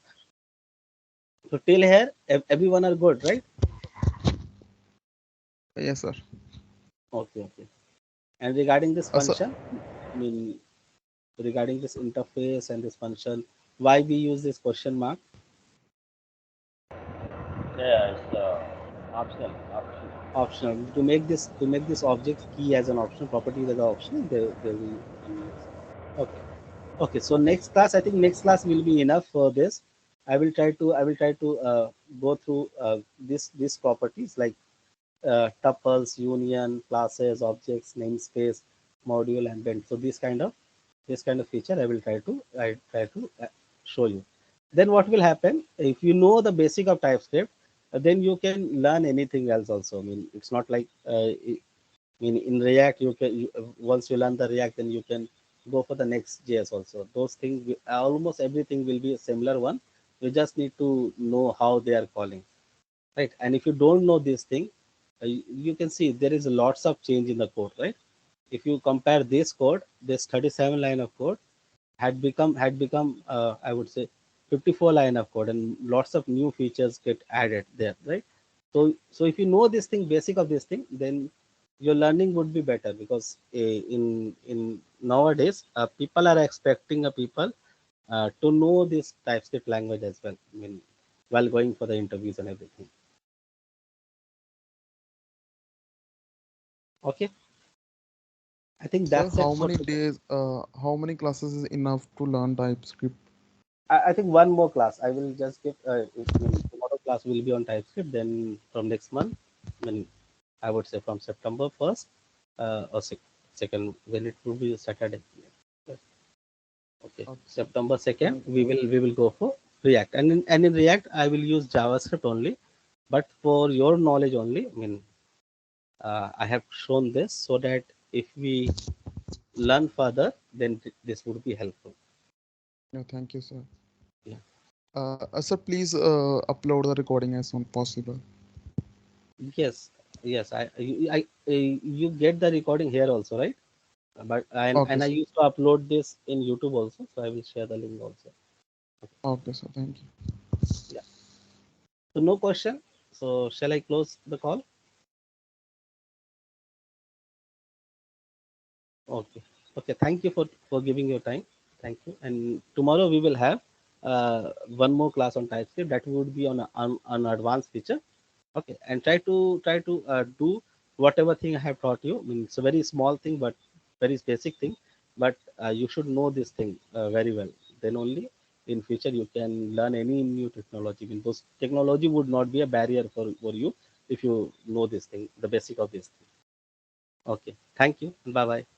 So till here, everyone are good, right? Yes, sir. Okay, okay. And regarding this So function, I mean, regarding this interface and this function, why we use this question mark? Yeah, it's optional. Optional. Optional to make this object key as an optional property as an optional. They will use. Okay. Okay, so next class, I think next class will be enough for this. I will try to go through these properties like tuples, union, classes, objects, namespace, module, and bend. So this kind of feature I try to show you. Then what will happen if you know the basic of TypeScript? Then you can learn anything else also. I mean, it's not like in React once you learn the React, then you can go for the next JS also. Those things almost everything will be a similar one. You just need to know how they are calling, right? And if you don't know this thing, you can see there is lots of change in the code, right? If you compare this code, this 37 line of code had become I would say 54 line of code, and lots of new features get added there, right? So if you know this thing, basic of this thing, then your learning would be better, because in nowadays people are expecting people to know this TypeScript language as well. I mean, while going for the interviews and everything. Okay, I think sir, that's it for today. how many classes is enough to learn TypeScript? I think one more class. I will just give. Tomorrow class will be on TypeScript. Then from next month, when I would say from September 1st or second, when it will be Saturday. Okay, Okay, sir. September 2nd, Thank you, sir. we will go for React, and in React I will use JavaScript only. But for your knowledge only, I mean, I have shown this so that if we learn further, then this would be helpful. Yeah, thank you, sir. Yeah. Sir, please upload the recording as soon possible. Yes, yes. You get the recording here also, right? But Okay, and I sir. used to upload this in YouTube also, so I will share the link also. Okay, sir. Thank you. Yeah. So no question. So shall I close the call? Okay. Okay. Thank you for giving your time. Thank you. And tomorrow we will have one more class on TypeScript that would be on on advanced feature. Okay. And try to do whatever thing I have taught you. I mean, it's a very small thing, but very basic thing. But you should know this thing very well. Then only in future you can learn any new technology. I mean, those technology would not be a barrier for you if you know this thing, the basic of this thing. Okay. Thank you. Bye bye.